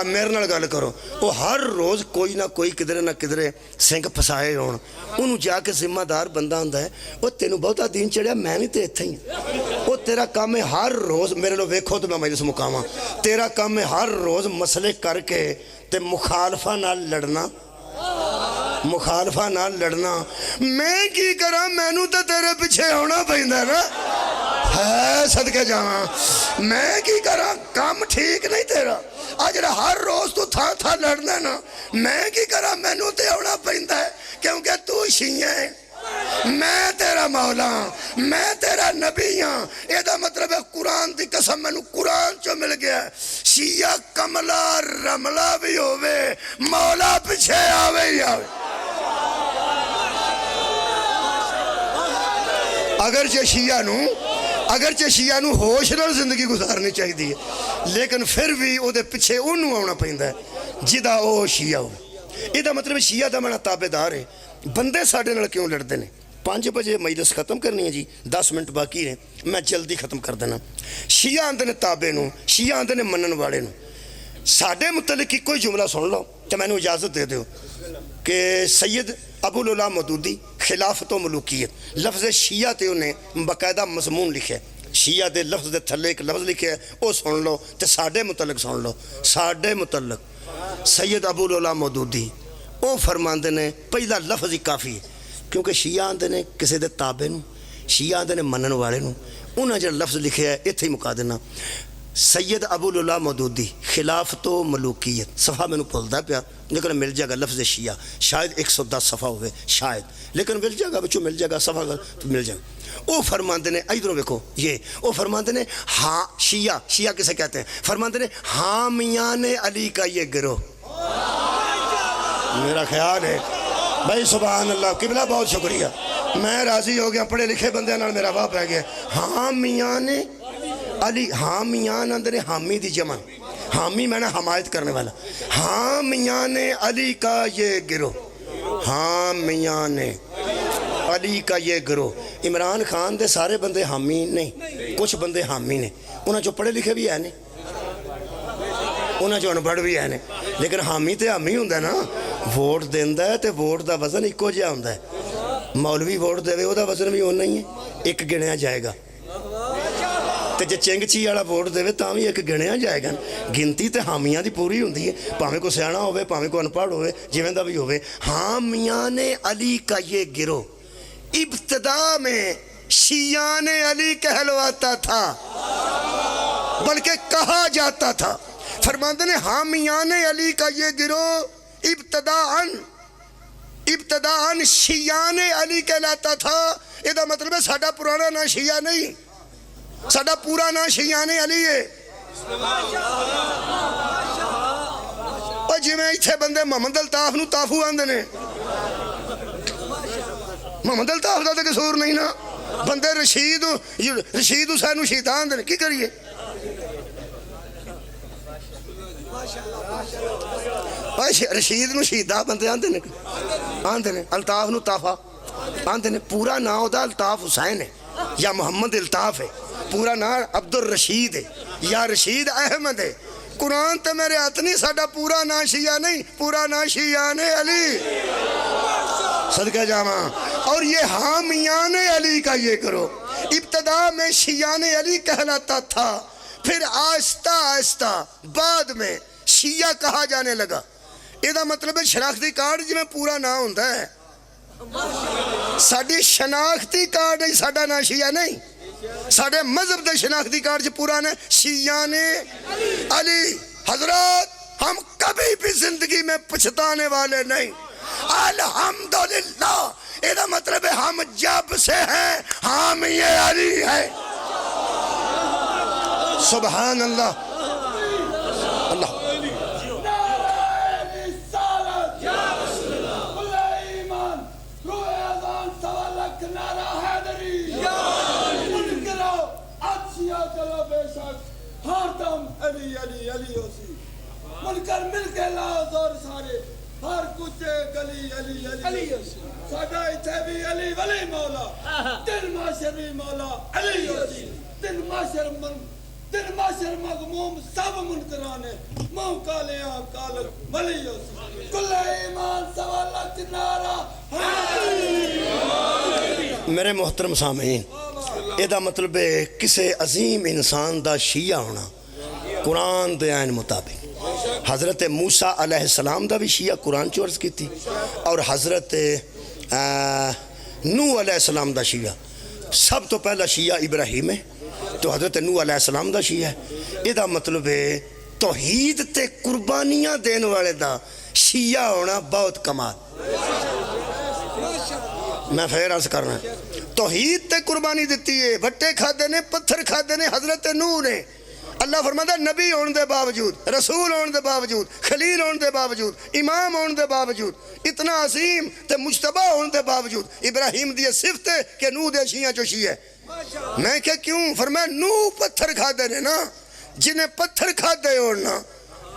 میرے نال گل کرو۔ وہ ہر روز کوئی نہ کوئی کدھرے نہ کدھرے سنگ پھسائے ہون، انہوں جا کے ذمہ دار بندہ ہوندا ہے، وہ تینوں بہتا دین چڑھیا، میں بھی تے اتھے ہی ہوں۔ وہ تیرا کام ہے ہر روز، میرے لو ویکھو تو میں مجلس مقامہ، تیرا کام ہے ہر روز مسئلے کر کے تے مخالفہ نال لڑنا، مخالفہ نال لڑنا۔ میں کی کرا، مینوں تے تیرے پیچھے ہونا پیندا نا، ہے صدقے جاواں، میں کی کرا، کام ٹھیک نہیں تیرا۔ آج ہر روز تو تھا تھا لڑنا نا، میں کی کرا، مینوں تے ہونا پیندا ہے کیونکہ تو شیعہ ہے، میں تیرا مولا ہاں، میں تیرا نبی ہاں۔ یہ دا مطلب ہے قرآن دی قسم مینوں قرآن چو مل گیا ہے، شیعہ کملا رملہ بھی ہووے، مولا پیچھے آوے ہی آوے۔ اگرچہ شیعہ نو ہوش نال زندگی گزارنی چاہی دی ہے، لیکن پھر بھی او دے پچھے انہوں آنا پہندہ ہے جدا او شیعہ ہو۔ یہ دا مطلب شیعہ دا منا تابدار ہے۔ بندے ساڑھے نال کیوں لڑ دینے؟ 5 بجے مجلس ختم کرنی ہے جی، 10 منٹ باقی ہیں، میں جلدی ختم کر دینا۔ شیعہ آندے نے تابے نو، شیعہ آندے نے منن والے نو۔ ساڑھے متعلق کوئی جملہ سن لو کہ میں نے اجازت دے دیو کہ سید ابو العلا مودودی خلافت و ملوکیت، لفظ شیعہ تے انہیں باقاعدہ مضمون لکھے، شیعہ دے لفظ دے تھلے ایک لفظ لکھے ہے، وہ سن لو تے ساڑھے متعلق سن لو۔ ساڑھے متعلق سید ابو العلا مودودی وہ فرماندے نے پہلا لفظ ہی کافی ہے، کیونکہ شیعہ آندے نے کسی دے تابے نو، شیعہ آندے نے منن والے نو، انہاں جو لفظ لکھے ہے اتھے ہی مکا دینا۔ سید ابو العلا مودودی خلافت و ملوکیت، صفحہ میں نے پھولدا پیا لیکن مل جائے گا لفظ شیعہ، شاید 110 صفحہ ہوئے شاید، لیکن مل جائے گا بچوں، مل جائے گا صفحہ تو مل جائے گا۔ وہ فرماندے نے ادھروں دیکھو یہ، وہ فرماندے نے ہاں شیعہ کسے کہتے ہیں؟ فرماندے نے حامیان علی کا یہ گروہ۔ میرا خیال ہے بھائی سبحان اللہ، قبلہ بہت شکریہ، میں راضی ہو گیا، پڑھے لکھے بندے نال میرا واہ پہ گیا۔ حامیان علی، حامیان اندر حامی دی جمع، حامی میں نے حمایت کرنے والا، حامیان علی کا یہ گروہ، حامیان علی کا یہ گروہ۔ عمران خان دے سارے بندے حامی نہیں، کچھ بندے حامی نے، انہاں جو پڑھے لکھے بھی ہے نہیں، انہاں جو انپڑھ بھی ہے نہیں، لیکن حامی تے حامی ہوندہ ہے نا، ووٹ دیندہ ہے تے ووٹ دا وزن ایکو جہا ہوندہ ہے۔ مولوی ووٹ دے او دا وزن بھی ہونا ہی ہے، ایک گنیا جائے گا، تے جے چنگ چی والا ووٹ دے تاں بھی ایک گنیا جائے گا۔ گنتی تے حامیاں دی پوری ہوندی ہے، پاویں کو سیاںا ہوئے پاویں کو انپڑھ ہوئے، جویں دا بھی ہوئے۔ حامیان علی کا یہ گروہ ابتدا میں شیعان علی کہلواتا تھا، بلکہ کہا جاتا تھا۔ فرماندے نے حامیان علی کا یہ گروہ ابتداً شیعان علی کہلاتا تھا۔ یہ دا مطلب ہے ساڑھا پرانا نام شیعہ نہیں، ساڑھا پورا نام شیعان علی ہے۔ اور جی میں اتھے بندے محمد الطاف نو طافو آندے نے، محمد الطاف دا تے قصور نہیں نا، بندے رشید حسین نو شیطان آندے نے، کی کریے؟ رشید نو شیدہ بندے آندے نے، الطاف نو طافہ آندے نے۔ پورا نام دا الطاف حسین ہے یا محمد الطاف ہے، پورا نام عبد الرشید ہے یا رشید احمد ہے۔ قرآن تے میرے ہاتھ نہیں، ساڑھا پورا نام شیعہ نہیں، پورا نام شیعان علی، صدقہ جامعہ۔ اور یہ حامیان علی کا یہ کرو ابتدا میں شیعان علی کہلاتا تھا، پھر آہستہ آہستہ بعد میں شیعہ کہا جانے لگا۔ یہ دا مطلب ہے شناختی کارڈ جی میں پورا نام ہوندہ ہے، ساڑھی شناختی کارڈ ہے، ساڑھا نام شیعہ نہیں، ساڑھے مذہب دے شناختی کارڈ جی پورا نام شیعان علی۔ حضرات ہم کبھی بھی زندگی میں پچھتانے والے نہیں، الحمدللہ۔ یہ دا مطلب ہے ہم جب سے ہیں حامی علی ہے۔ سبحان اللہ، اللہ علی علی علی ہوسی مل کر مل کے لاؤ دور سارے ہر کچے گلی علی علی ساڈا ایتھے بھی علی ولی مولا دن معاشر بھی مولا علی علی دن معاشر مغموم سب منکرانے منہ کالیاں کالک ولی کل ایمان سوالت نارا میرے محترم سامعین، یہ مطلب ہے کسی عظیم انسان دا شیعہ ہونا قرآن دے عین مطابق۔ حضرت موسیٰ علیہ السلام دا بھی شیعہ قرآن چو عرض کی تھی، اور حضرت نوح علیہ السلام دا شیعہ سب تو پہلا شیعہ ابراہیم ہے، تو حضرت نوح علیہ السلام دا شیعہ ہے۔ یہ مطلب ہے توحید تے قربانیاں دین والے دا شیعہ ہونا بہت کمال۔ میں پھر عرض کرنا، توحید تے قربانی دیتی ہے، بھٹے کھادے نے، پتھر کھادے نے حضرت نوح نے۔ اللہ فرماتا نبی ہون دے باوجود، رسول ہون دے باوجود، خلیل ہون دے باوجود، امام ہون دے باوجود، اتنا عظیم تے مجتبی ہون دے باوجود ابراہیم دی صفت ہے کہ نوح دے شیعہ جو شیعہ ہے۔ میں کہ کیوں؟ فرمایا نوح پتھر کھا دے نے نا، جنہیں پتھر کھا دے ہونا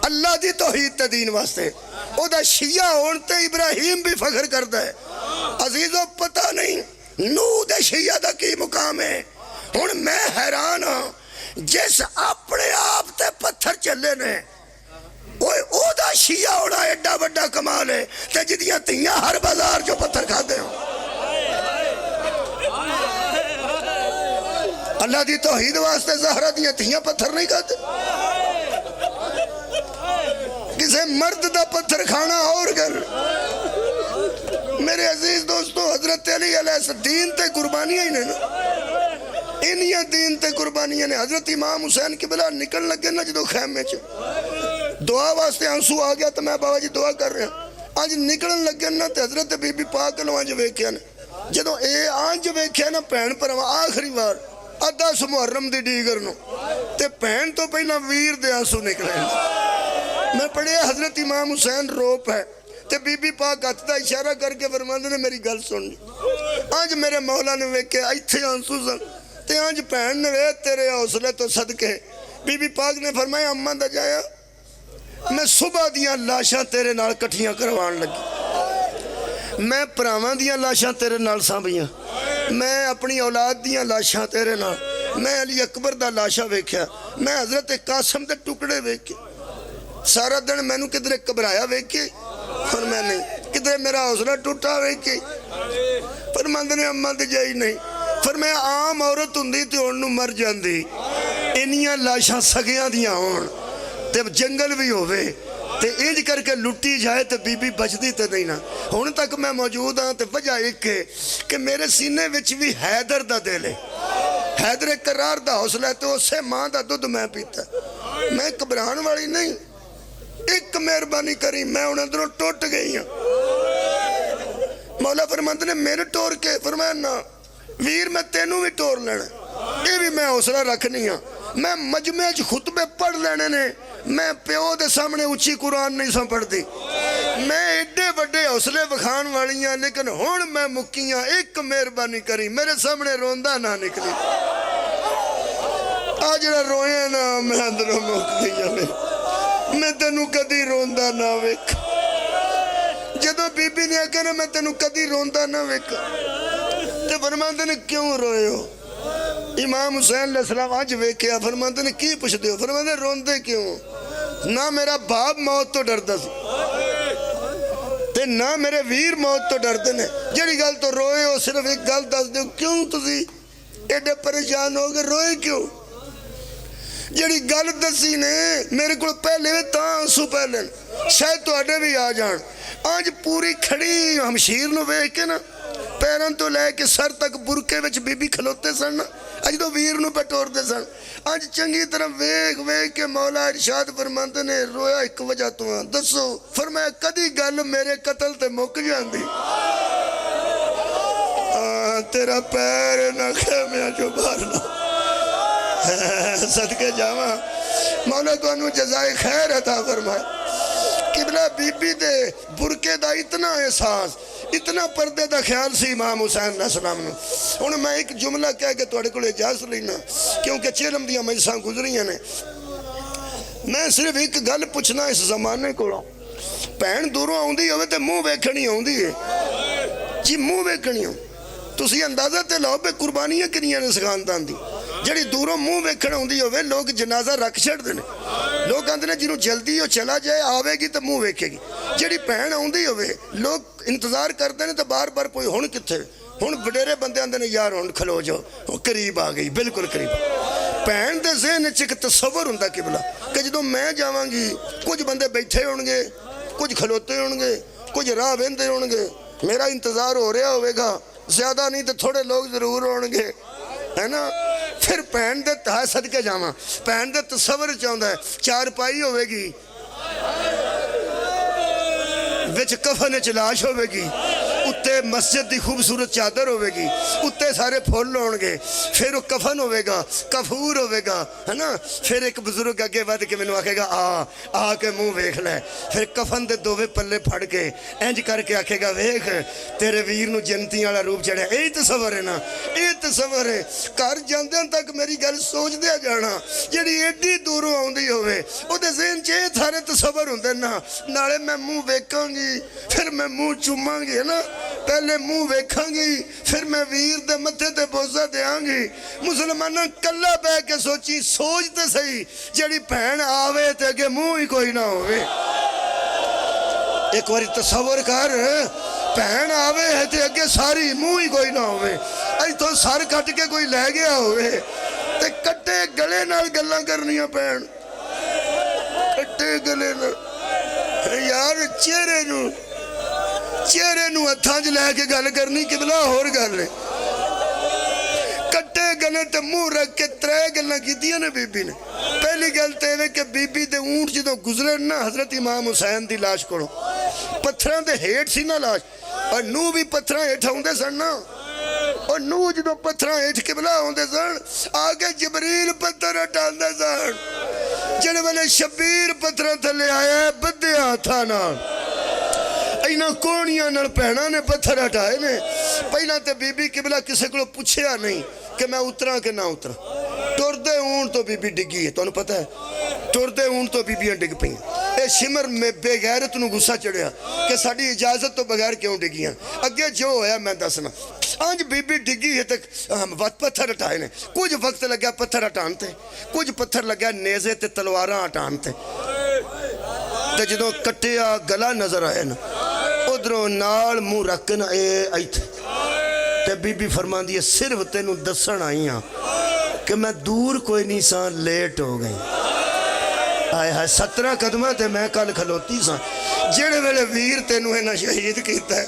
اللہ دی توحید تے دین واسطے، او دا شیعہ ہون تے ابراہیم بھی فخر کردہ ہے۔ عزیزو پتہ نہیں نوح دے شیعہ دا کی مقام ہے۔ ہن میں حیران ہوں، جس اپنے آپ تے پتھر چلے نے او دا شیعہ ہونا ایڈا بڑا کمال ہے، تے جدیاں تیاں ہر بازار جو پتھر کھا دے ہوں۔ اللہ دی توحید واسطے زہرہ دیاں تیاں پتھر نہیں کھاتے۔ کسے مرد دا پتھر کھانا اور گل۔ میرے عزیز دوستو، حضرت علی علیہ السلام دین تے قربانیاں ہی نے نا، انہیاں دین تے قربانیاں نے۔ حضرت امام حسین کی بلا نکل لگے نا جدو خیمے چ دعا واسطے آنسو آ گیا تو میں بابا جی دعا کر رہا ہوں، آج نکلن لگے نا تے حضرت بی بی پاک نو آنج ویکھیا نا، جدو اے آنج ویکھیا نا بہن پرواں آخری بار ادھا سو محرم دی ڈیگر نو، تے بہن تو پہلا ویر دے آنسو نکلے۔ میں پڑھیا حضرت امام حسین روپ ہے تے بی بی پاک ہاتھ دا اشارہ کر کے فرماندے نے میری گل سن لی۔ آج میرے مولا نے ویکھیا ایتھے آنسو سن تے آج بہن نے وے تیرے حوصلے تو صدقے۔ بی بی پاک نے فرمایا اماں دا جایا میں صبح دیاں لاشاں تیرے نال کٹھیاں کروان لگی، میں پراواں دیاں لاشاں تیرے نال سانبیاں، میں اپنی اولاد دیاں لاشاں تیرے نال، میں علی اکبر دا لاشا ویکھیا، میں حضرت قاسم دے ٹکڑے ویکھے، سارا دن میں نو کدھرے گھبرایا ویکھے اور میں نہیں، کدھرے میرا حوصلہ ٹوٹا ویکھے۔ فرماندے نے اماں تے جائی نہیں، فرمایا عام عورت ہوندی تے ہن نو مر جاندی، انیاں لاشاں سگیاں دیاں ہون تے جنگل بھی ہوئے تے انج کر کے لٹی جائے تے بی بی بچدی تے نہیں نا۔ ہن تک میں موجود ہاں تے وجہ ایک ہے کہ میرے سینے وچ بھی حیدر دا دل ہے، حیدر کرار دا حوصلہ ہے، تو اسے ماں دا دودھ میں پیتا، میں گھبران والی نہیں۔ ایک مہربانی کری، میں انہیں اندروں ٹوٹ گئی ہوں۔ مولا فرماندے نے میرے ٹور کے، فرمایا نا ویر میں تینوں بھی ٹور لینا، یہ بھی میں حوصلہ رکھنی ہوں۔ میں مجمع خطبے پڑھ لینے نے، میں پیو دے سامنے اچھی قرآن نہیں سن پڑھ دی، میں ایڈے بڑے حوصلے وکھان والی ہیں، لیکن ہن میں مکیاں ایک مہربانی کری میرے سامنے روندہ نہ نکلی۔ آج جڑا روئے نا میں اندروں مک گئی، میں تینوں کدی روندہ نہ ویکھ۔ جدو بی بی نے آکھا نا میں تینوں کدی روندہ نہ ویکھ، تے فرماندے نے کیوں روئے ہو؟ امام حسین علیہ السلام آج ویکھیا، فرماندے نے کی پوچھ دے ہو؟ فرماندے روندے کیوں؟ نہ میرا باپ موت تو ڈردا سی تے نہ میرے ویر موت تو ڈردے نے، جڑی گل تو روئے ہو صرف ایک گل دس دیو، کیوں تسی ایڈے پریشان ہو گئے، روئے کیوں؟ جڑی گل دسی نے میرے کو پہلے تاں آنسو پہلے شاید تو اڈے بھی آ جان۔ آج پوری کھڑی ہمشیر نو ویکھ کے نا پیران تو لے کے سر تک برکے وچ بی بی کھلوتے سن، اج تو ویر نو پٹور دے سن۔ آج چنگی طرح ویکھ کے مولا ارشاد فرماندے نے رویا ایک وجہ تو ہاں، دسو؟ فرمایا کدی گل میرے قتل تے مک جاندی، تیرا پیر نہ خیمیاں جو بارنا، صدقے جاواں مولا تو انو جزائے خیر عطا فرمائے۔ قبلہ بی بی دے برکے دا اتنا احساس، اتنا پردے دا خیال سی امام حسین علیہ السلام نے۔ انہوں میں ایک جملہ کہہ کے توڑے کو اجازت لینا کیونکہ چیلم دیاں مجلساں گزریاں نے۔ میں صرف ایک گل پوچھنا اس زمانے کو، ਭੈਣ ਦੂਰੋਂ ਆਉਂਦੀ ਹੋਵੇ ਤੇ ਮੂੰਹ ਵੇਖਣੀ ਆਉਂਦੀ ਹੈ ਜੀ, ਮੂੰਹ ਵੇਖਣੀ ਹੋ। ਤੁਸੀਂ ਅੰਦਾਜ਼ਾ ਤੇ ਲਾਓ ਵੀ ਕੁਰਬਾਨੀਆਂ ਕਿੰਨੀਆਂ ਨੇ ਸਖਾਨਦਾਨ ਦੀ। ਜਿਹੜੀ ਦੂਰੋਂ ਮੂੰਹ ਵੇਖਣ ਆਉਂਦੀ ਹੋਵੇ, ਲੋਕ ਜਨਾਜ਼ਾ ਰੱਖ ਛੱਡਦੇ ਨੇ। ਲੋਕ ਕਹਿੰਦੇ ਨੇ ਜਿਹਨੂੰ ਜਲਦੀ ਉਹ ਚਲਾ ਜਾਏ, ਆਵੇਗੀ ਤਾਂ ਮੂੰਹ ਵੇਖੇਗੀ। ਜਿਹੜੀ ਭੈਣ ਆਉਂਦੀ ਹੋਵੇ, ਲੋਕ ਇੰਤਜ਼ਾਰ ਕਰਦੇ ਨੇ ਤਾਂ ਬਾਰ-ਬਾਰ ਕੋਈ ਹੁਣ ਕਿੱਥੇ, ਹੁਣ ਵਡੇਰੇ ਬੰਦੇ ਆਉਂਦੇ ਨੇ ਯਾਰ ਹੁਣ ਖਲੋ ਜਾਓ, ਉਹ ਕਰੀਬ ਆ ਗਈ, ਬਿਲਕੁਲ ਕਰੀਬ। ਭੈਣ ਦੇ ਜ਼ਿਹਨ 'ਚ ਇੱਕ ਤਸੱਵਰ ਹੁੰਦਾ ਕਿਬਲਾ ਕਿ ਜਦੋਂ ਮੈਂ ਜਾਵਾਂਗੀ, ਕੁਝ ਬੰਦੇ ਬੈਠੇ ਹੋਣਗੇ, ਕੁਝ ਖਲੋਤੇ ਹੋਣਗੇ, ਕੁਝ ਰਾਹ ਵਹਿੰਦੇ ਹੋਣਗੇ, ਮੇਰਾ ਇੰਤਜ਼ਾਰ ਹੋ ਰਿਹਾ ਹੋਵੇਗਾ, ਜ਼ਿਆਦਾ ਨਹੀਂ ਤਾਂ ਥੋੜੇ ਲੋਕ ਜ਼ਰੂਰ ਹੋਣਗੇ, ਹੈ ਨਾ। ਫਿਰ ਭੈਣ ਦੇ ਤਹ ਸਦਕੇ ਜਾਵਾਂ, ਭੈਣ ਦੇ ਤਸੱਵਰ 'ਚ ਆਉਂਦਾ ਚਾਰਪਾਈ ਹੋਵੇਗੀ, ਵਿੱਚ ਕਫਨ 'ਚ ਲਾਸ਼ ਹੋਵੇਗੀ, ਉੱਤੇ ਮਸਜਿਦ ਦੀ ਖੂਬਸੂਰਤ ਚਾਦਰ ਹੋਵੇਗੀ, ਉੱਤੇ ਸਾਰੇ ਫੁੱਲ ਹੋਣਗੇ, ਫਿਰ ਉਹ ਕਫਨ ਹੋਵੇਗਾ, ਕਫੂਰ ਹੋਵੇਗਾ, ਹੈ ਨਾ। ਫਿਰ ਇੱਕ ਬਜ਼ੁਰਗ ਅੱਗੇ ਵੱਧ ਕੇ ਮੈਨੂੰ ਆਖੇਗਾ ਆ ਕੇ ਮੂੰਹ ਵੇਖ ਲੈ। ਫਿਰ ਕਫਨ ਦੇ ਦੋਵੇਂ ਪੱਲੇ ਫੜ ਕੇ ਇੰਜ ਕਰਕੇ ਆਖੇਗਾ ਵੇਖ ਤੇਰੇ ਵੀਰ ਨੂੰ ਜੰਨਤੀ ਵਾਲਾ ਰੂਪ ਚੜਿਆ। ਇਹ ਤਸੱਵਰ ਹੈ ਨਾ, ਇਹ ਤਸੱਵਰ ਹੈ। ਘਰ ਜਾਂਦਿਆਂ ਤੱਕ ਮੇਰੀ ਗੱਲ ਸੋਚਦਿਆਂ ਜਾਣਾ, ਜਿਹੜੀ ਏਡੀ ਦੂਰੋਂ ਆਉਂਦੀ ਹੋਵੇ ਉਹਦੇ ਜ਼ਿਹਨ 'ਚ ਇਹ ਸਾਰੇ ਤਸੱਵਰ ਹੁੰਦੇ ਨਾ। ਨਾਲੇ ਮੈਂ ਮੂੰਹ ਵੇਖਾਂਗੀ, ਫਿਰ ਮੈਂ ਮੂੰਹ ਚੁੰਮਾਂਗੀ, ਹੈ ਨਾ। ਪਹਿਲੇ ਮੂੰਹ ਵੇਖਾਂਗੀ, ਫਿਰ ਮੈਂ ਵੀਰ ਦੇ ਮੱਥੇ ਤੇ ਬੋਸਾ ਦਿਆਂਗੀ। ਮੁਸਲਮਾਨਾਂ ਕੱਲਾ ਬਹਿ ਕੇ ਸੋਚ ਤੇ ਸਹੀ, ਜਿਹੜੀ ਭੈਣ ਆਵੇ ਤੇ ਅੱਗੇ ਮੂੰਹ ਹੀ ਕੋਈ ਨਾ ਹੋਵੇ। ਇੱਕ ਵਾਰੀ ਤਸੱਵਰ ਕਰ, ਭੈਣ ਆਵੇ ਤੇ ਅੱਗੇ ਸਾਰੀ ਮੂੰਹ ਹੀ ਕੋਈ ਨਾ ਹੋਵੇ। ਇੱਥੋਂ ਸਰ ਕੱਟ ਕੇ ਕੋਈ ਲੈ ਗਿਆ ਹੋਵੇ ਤੇ ਕੱਟੇ ਗਲੇ ਨਾਲ ਗੱਲਾਂ ਕਰਨੀਆਂ ਪੈਣ, ਕੱਟੇ ਗਲੇ ਨਾਲ। ਯਾਰ ਚਿਹਰੇ ਨੂੰ ਹੱਥਾਂ 'ਚ ਲੈ ਕੇ ਗੱਲ ਕਰਨੀ ਕਿਬਲਾ ਹੋਰ ਗੱਲ ਹੈ। ਕੱਟੇ ਗਲੇ ਤੇ ਮੂੰਹ ਰੱਖ ਕੇ 3 ਗੱਲਾਂ ਕੀਤੀਆਂ ਨੇ ਬੀਬੀ ਨੇ। ਪਹਿਲੀ ਗੱਲ ਤੇ ਇਹ ਕਿ ਬੀਬੀ ਦੇ ਊਂਠ ਜਦੋਂ ਗੁਜ਼ਰੇ ਨਾ ਹਜ਼ਰਤ ਇਮਾਮ ਹੁਸੈਨ ਦੀ ਲਾਸ਼ ਕੋਲੋਂ, ਪੱਥਰਾਂ ਦੇ ਹੇਠ ਸੀ ਨਾ ਲਾਸ਼, ਔਰ ਨੂੰਹ ਵੀ ਪੱਥਰਾਂ ਹੇਠ ਆਉਂਦੇ ਸਨ ਨਾ। ਔਰ ਨੂੰਹ ਜਦੋਂ ਪੱਥਰਾਂ ਹੇਠ ਕਿਬਲਾ ਆਉਂਦੇ ਸਨ, ਆ ਕੇ ਜਬਰੀਲ ਪੱਥਰ ਹਟਾਉਂਦੇ ਸਨ। ਜਿਹੜੇ ਵੇਲੇ ਸ਼ਬੀਰ ਪੱਥਰਾਂ ਥੱਲੇ ਆਇਆ ਬੱਧਿਆ ਹੱਥਾਂ ਨਾਲ, ਇਹਨਾਂ ਕੋਹਣੀਆਂ ਨਾਲ ਭੈਣਾਂ ਨੇ ਪੱਥਰ ਹਟਾਏ ਨੇ। ਪਹਿਲਾਂ ਤੇ ਬੀਬੀ ਕਿਬਲਾ ਕਿਸੇ ਕੋਲੋਂ ਪੁੱਛਿਆ ਨਹੀਂ ਕਿ ਮੈਂ ਉਤਰਾਂ ਕਿ ਨਾ ਉਤਰਾਂ। ਟੁਰਦੇ ਊਂਠ ਤੋਂ ਬੀਬੀ ਡਿੱਗੀ ਹੈ, ਤੁਹਾਨੂੰ ਪਤਾ ਹੈ, ਟੁਰਦੇ ਊਂਠ ਤੋਂ ਬੀਬੀਆਂ ਡਿੱਗ ਪਈਆਂ। ਇਹ ਸਿਮਰ ਬੇਗੈਰਤ ਨੂੰ ਗੁੱਸਾ ਚੜਿਆ ਕਿ ਸਾਡੀ ਇਜਾਜ਼ਤ ਤੋਂ ਬਗੈਰ ਕਿਉਂ ਡਿੱਗੀਆਂ। ਅੱਗੇ ਜੋ ਹੋਇਆ ਮੈਂ ਦੱਸਣਾ। ਅੱਜ ਬੀਬੀ ਡਿੱਗੀ ਹੈ ਤੇ ਪੱਥਰ ਹਟਾਏ ਨੇ। ਕੁਝ ਵਕਤ ਲੱਗਿਆ ਪੱਥਰ ਹਟਾਉਣ ਤੇ, ਕੁਝ ਪੱਥਰ ਲੱਗਿਆ ਨੇਜ਼ੇ ਤੇ ਤਲਵਾਰਾਂ ਹਟਾਉਣ ਤੇ। ਤੇ ਜਦੋਂ ਕੱਟਿਆ ਗਲਾ ਨਜ਼ਰ ਆਇਆ ਨਾ, ਉਧਰੋਂ ਨਾਲ ਮੂੰਹ ਰੱਖ ਨਾ ਇਹ ਇੱਥੇ, ਤੇ ਬੀਬੀ ਫਰਮਾਂਦੀ ਹੈ ਸਿਰਫ ਤੈਨੂੰ ਦੱਸਣ ਆਈ ਹਾਂ ਕਿ ਮੈਂ ਦੂਰ ਕੋਈ ਨਹੀਂ ਸਾਂ, ਲੇਟ ਹੋ ਗਈ। ਆਏ ਹਾਏ 17 ਕਦਮਾਂ ਤੇ ਮੈਂ ਕੱਲ ਖਲੋਤੀ ਸਾਂ। ਜਿਹੜੇ ਵੇਲੇ ਵੀਰ ਤੈਨੂੰ ਇਹਨਾਂ ਸ਼ਹੀਦ ਕੀਤਾ,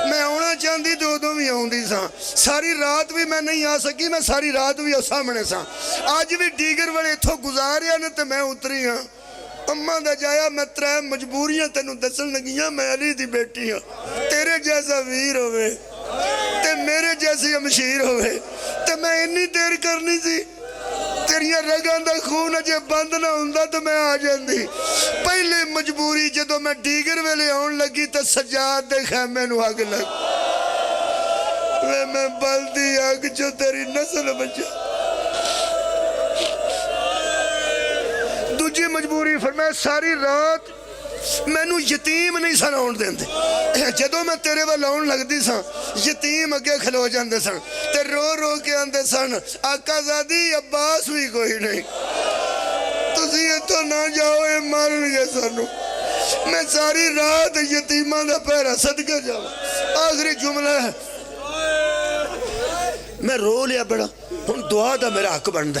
ਮੈਂ ਆਉਣਾ ਚਾਹੁੰਦੀ ਤੇ ਉਦੋਂ ਵੀ ਆਉਂਦੀ ਸਾਂ। ਸਾਰੀ ਰਾਤ ਵੀ ਮੈਂ ਨਹੀਂ ਆ ਸਕੀ, ਮੈਂ ਸਾਰੀ ਰਾਤ ਵੀ ਉਹ ਸਾਹਮਣੇ ਸਾਂ। ਅੱਜ ਵੀ ਡੀਗਰ ਵਾਲੇ ਇੱਥੋਂ ਗੁਜ਼ਾਰਿਆ ਨੇ ਤੇ ਮੈਂ ਉਤਰੀ ਹਾਂ। ਅੰਮਾ ਦਾ ਜਾਇਆ ਮੈਂ 3 ਮਜਬੂਰੀਆਂ ਤੈਨੂੰ ਦੱਸਣ ਲੱਗੀਆਂ। ਮੈਂ ਅਲੀ ਦੀ ਬੇਟੀ ਹਾਂ, ਤੇਰੇ ਜੈਸਾ ਵੀਰ ਹੋਵੇ ਤੇ ਮੇਰੇ ਜੈਸੀ ਅਮਸ਼ੀਰ ਹੋਵੇ ਤੇ ਮੈਂ ਇੰਨੀ ਦੇਰ ਕਰਨੀ ਸੀ। ਤੇਰੀਆਂ ਰਗਾਂ ਦਾ ਖੂਨ ਅਜੇ ਬੰਦ ਨਾ ਹੁੰਦਾ ਤਾਂ ਮੈਂ ਆ ਜਾਂਦੀ। ਪਹਿਲੀ ਮਜਬੂਰੀ ਜਦੋਂ ਮੈਂ ਡੀਗਰ ਵੇਲੇ ਆਉਣ ਲੱਗੀ ਤਾਂ ਸਜਾਦ ਦੇ ਖੈਮੇ ਨੂੰ ਅੱਗ ਲੱਗ। ਮੈਂ ਬਲਦੀ ਅੱਗ ਚੋਂ ਤੇਰੀ ਨਸਲ ਬਚਾ। ਦੂਜੀ ਮਜਬੂਰੀ ਫਰਮਾਇਆ ਸਾਰੀ ਰਾਤ ਮੈਨੂੰ ਯਤੀਮ ਨਹੀਂ ਸਨ ਆਉਣ ਦਿੰਦੇ। ਜਦੋਂ ਮੈਂ ਤੇਰੇ ਵੱਲ ਆਉਣ ਲੱਗਦੀ ਸਾਂ, ਯਤੀਮ ਅੱਗੇ ਖਲੋ ਜਾਂਦੇ ਸਨ ਤੇ ਰੋ ਰੋ ਕੇ ਆਂਦੇ ਸਨ ਆਕਾਜ਼ਾਦੀ ਅੱਬਾਸ ਵੀ ਕੋਈ ਨਹੀਂ, ਤੁਸੀਂ ਇੱਥੋਂ ਨਾ ਜਾਓ, ਇਹ ਮਾਰਨਗੇ ਸਾਨੂੰ। ਮੈਂ ਸਾਰੀ ਰਾਤ ਯਤੀਮਾਂ ਦਾ ਪਹਿਰਾ ਸਦਕੇ ਜਾਵਾਂ। ਆਖਰੀ ਜੁਮਲਾ ਹੈ, ਮੈਂ ਰੋ ਲਿਆ ਬੜਾ, ਹੁਣ ਦੁਆ ਦਾ ਮੇਰਾ ਹੱਕ ਬਣਦਾ।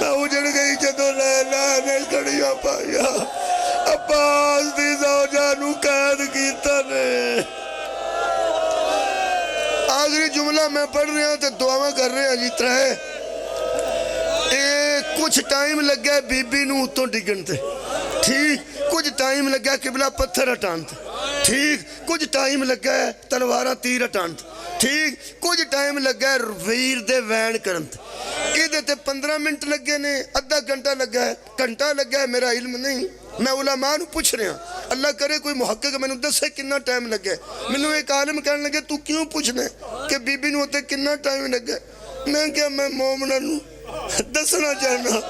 میں اجڑ گئی جدو لیلا نے کڑیاں پایا عباس دی زوجہ نو قید کیتا نے آخری جملہ میں پڑھ رہا تے دعاواں کر رہے ہیں جی ترے کچھ ٹائم لگا بی بی نو اتوں ڈگن تے ٹھیک کچھ ٹائم لگا قبلہ پتھر ہٹان تے ٹھیک کچھ ٹائم لگا تلواراں تیر ہٹان تے ٹھیک کچھ ٹائم لگا ویر دے وین کرن تے یہ تے 15 منٹ لگے نے ادھا گھنٹہ لگا ہے گھنٹہ لگا ہے میرا علم نہیں میں علماء نو پوچھ رہا اللہ کرے کوئی محقق میں نے دسے کنا ٹائم لگا ہے میں نے ایک عالم کہنے لگے تو کیوں پوچھنے کہ بی بی نو ہوتے کنا ٹائم لگا ہے میں کہا میں مومنہ نو دسنا چاہنا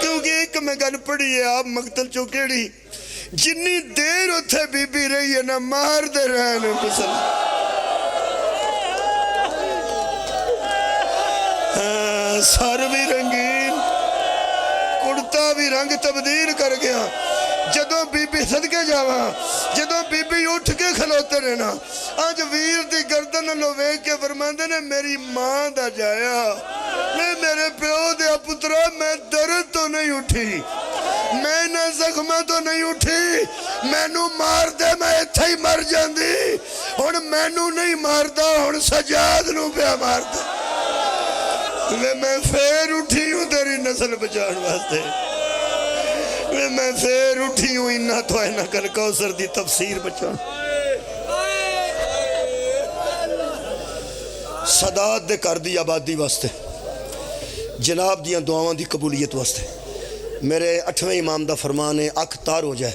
کیونکہ ایک میں گل پڑھی ہے آپ مقتل چوکیڑی جنی دیر ہوتے بی بی رہی ہے نا مار دے رہنے پسند سر بھی رنگین کڑتا بھی رنگ تبدیل کر گیا جدوں بی بی صدقے جاواں جدوں بی بی اٹھ کے کھلوتے رہنا آج ویر دی گردن لو ویکھ کے فرماندے نے میری ماں دا جایا میں میرے پیو دیا پترا میں درد تو نہیں اٹھی میں نہ زخمہ تو نہیں اٹھی میں نو مار دے میں اتھا ہی مر جاندی ہن میں نو نہیں ماردا ہن سجاد نو پیا مار دے میں پھر اٹھی ہوں تیری نسل بچان واسطے میں پھر اٹھی ہوں انہا تو ہے نقل کوثر دی تفسیر بچان صداد دے کر دی آبادی واسطے جناب دیاں دعاواں دی قبولیت واسطے میرے 8ویں امام دا فرمان ہے اکھ تار ہو جائے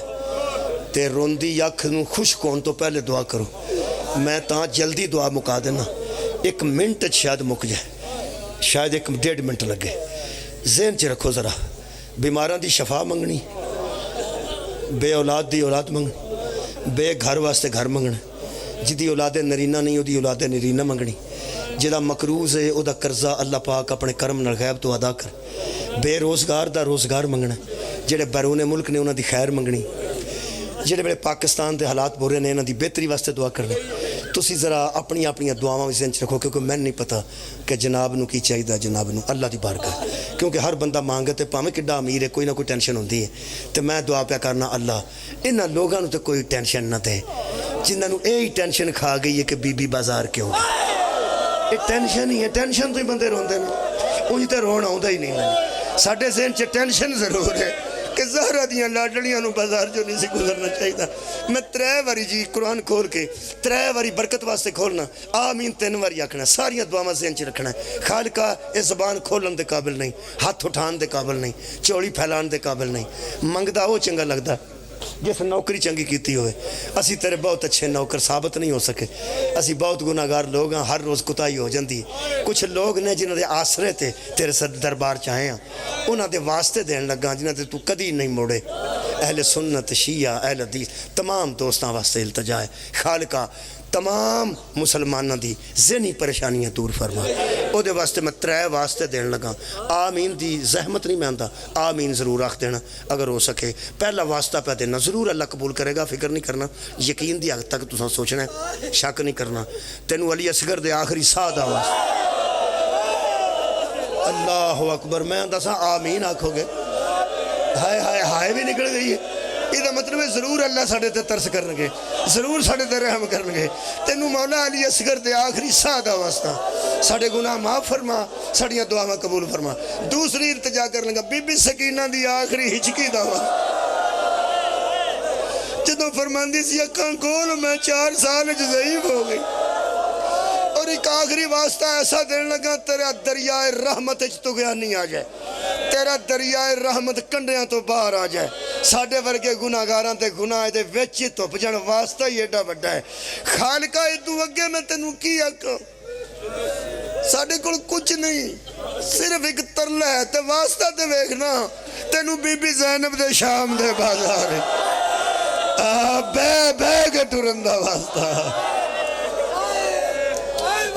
تے روندی اکھ نو خوش کون تو پہلے دعا کرو میں تاں جلدی دعا مکا دینا 1 منٹ شاید مک جائے شاید 1.5 منٹ لگے ذہن چ رکھو ذرا بیماراں دی شفا منگنی بے اولاد دی اولاد منگنی بے گھر واسطے گھر منگنا جدی اولاد نرینہ نہیں او دی اولاد نرینہ منگنی جدا مقروض ہے او دا قرضہ اللہ پاک اپنے کرم نال غیب تو ادا کر بے روزگار دا روزگار منگنا جڑے بیرون ملک نے انہاں دی خیر منگنی جڑے بڑے پاکستان دے حالات بورے نے انہاں دی بہتری واسطے دعا کرنی تسی ذرا اپنی دعاواں ذہن چ رکھو کیونکہ میں نہیں پتا کہ جناب نو کی چاہیے جناب نو اللہ دی بارگاہ کیونکہ ہر بندہ مانگے تے پاویں کڈا امیر ہے کوئی نہ کوئی ٹینشن ہوندی ہے تے میں دعا پیا کرنا اللہ انہاں لوگاں نو تے کوئی ٹینشن نہ تے جنہاں نو یہی ٹینشن کھا گئی ہے کہ بی بی بازار کیوں یہ ٹینشن ہی ہے ٹینشن تو ہی بندے روندے نے انج تے رون آوندا ہی نہیں ساڈے ذہن چ ٹینشن ضرور ہے کہ زہرہ دیاں لاڈڑیاں نو بازار جو نہیں سی گزرنا چاہیے میں 3 واری جی قرآن کھول کے 3 واری برکت واسطے کھولنا آمین 3 واری آکھنا ساریاں دعاواں ذہن چ رکھنا خالقہ اے زبان کھولن دے قابل نہیں ہاتھ اٹھان دے قابل نہیں چوڑی پھیلان دے قابل نہیں منگدا وہ چنگا لگدا جس نوکری چنگی کیتی ہوئے اسی تیرے بہت اچھے نوکر ثابت نہیں ہو سکے اسی بہت گناہگار لوگ ہیں ہر روز کتائی ہو جاندی کچھ لوگ نے جنہاں دے آسرے تے تیرے صد دربار چاہے ہیں انہاں دے واسطے دین لگا جنہاں دے تو کدی نہیں موڑے اہل سنت شیعہ اہل حدیث تمام دوستاں واسطے التجا ہے خالقہ تمام مسلمانوں دی ذہنی پریشانیاں دور فرما او دے واسطے میں 3 واسطے دین لگا آمین دی زحمت نہیں میں آندا آمین ضرور آخ دینا اگر ہو سکے پہلا واسطہ پہ دینا ضرور اللہ قبول کرے گا فکر نہیں کرنا یقین دی حد تک تساں سوچنا ہے شک نہیں کرنا تینوں علی اصغر دے آخری ساہ دا واسطہ اللہ اکبر میں آندا سا آمین آکھو گے ہائے ہائے ہائے بھی نکل گئی ہے یہ مطلب ہے ضرور اللہ ساڑھے تے ترس کرنگے ضرور ساڑھے تے رحم کرنگے تینوں مولا علی اصغر دے آخری سادہ واسطہ ساڑھے گناہ معاف فرما ساڑھیاں دعاواں قبول فرما دوسری ارتجا کرنگا بی بی سکینہ دی آخری ہچکی دعویٰ جدوں فرماندی سی اکھاں کھول میں 4 سال ضعیف ہو گئی اور ایک آخری واسطہ ایسا دین لگا تیرا دریائے رحمت تو گیا نہیں آ جائے تیرا دریائے رحمت کنڈیاں تو باہر آ جائے ساڑھے ورگے گناہگاراں تے گناہ دے ویچی تو پجن واسطہ ہی ایڈا بڑا ہے خالقہ ادو اگے میں تینوں کی آکھاں ساڑھے کل کچھ نہیں صرف ایک ترلہ ہے تے واسطہ تے ویکھنا تینوں بی بی زینب دے شام دے بازار بے بے کے ٹرندہ واسطہ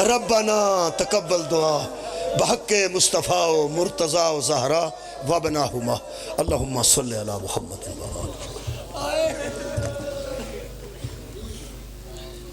ربنا تقبل دعا بحق مصطفیٰ و مرتضیٰ و زہرا وابناہما اللہم صلی علی محمد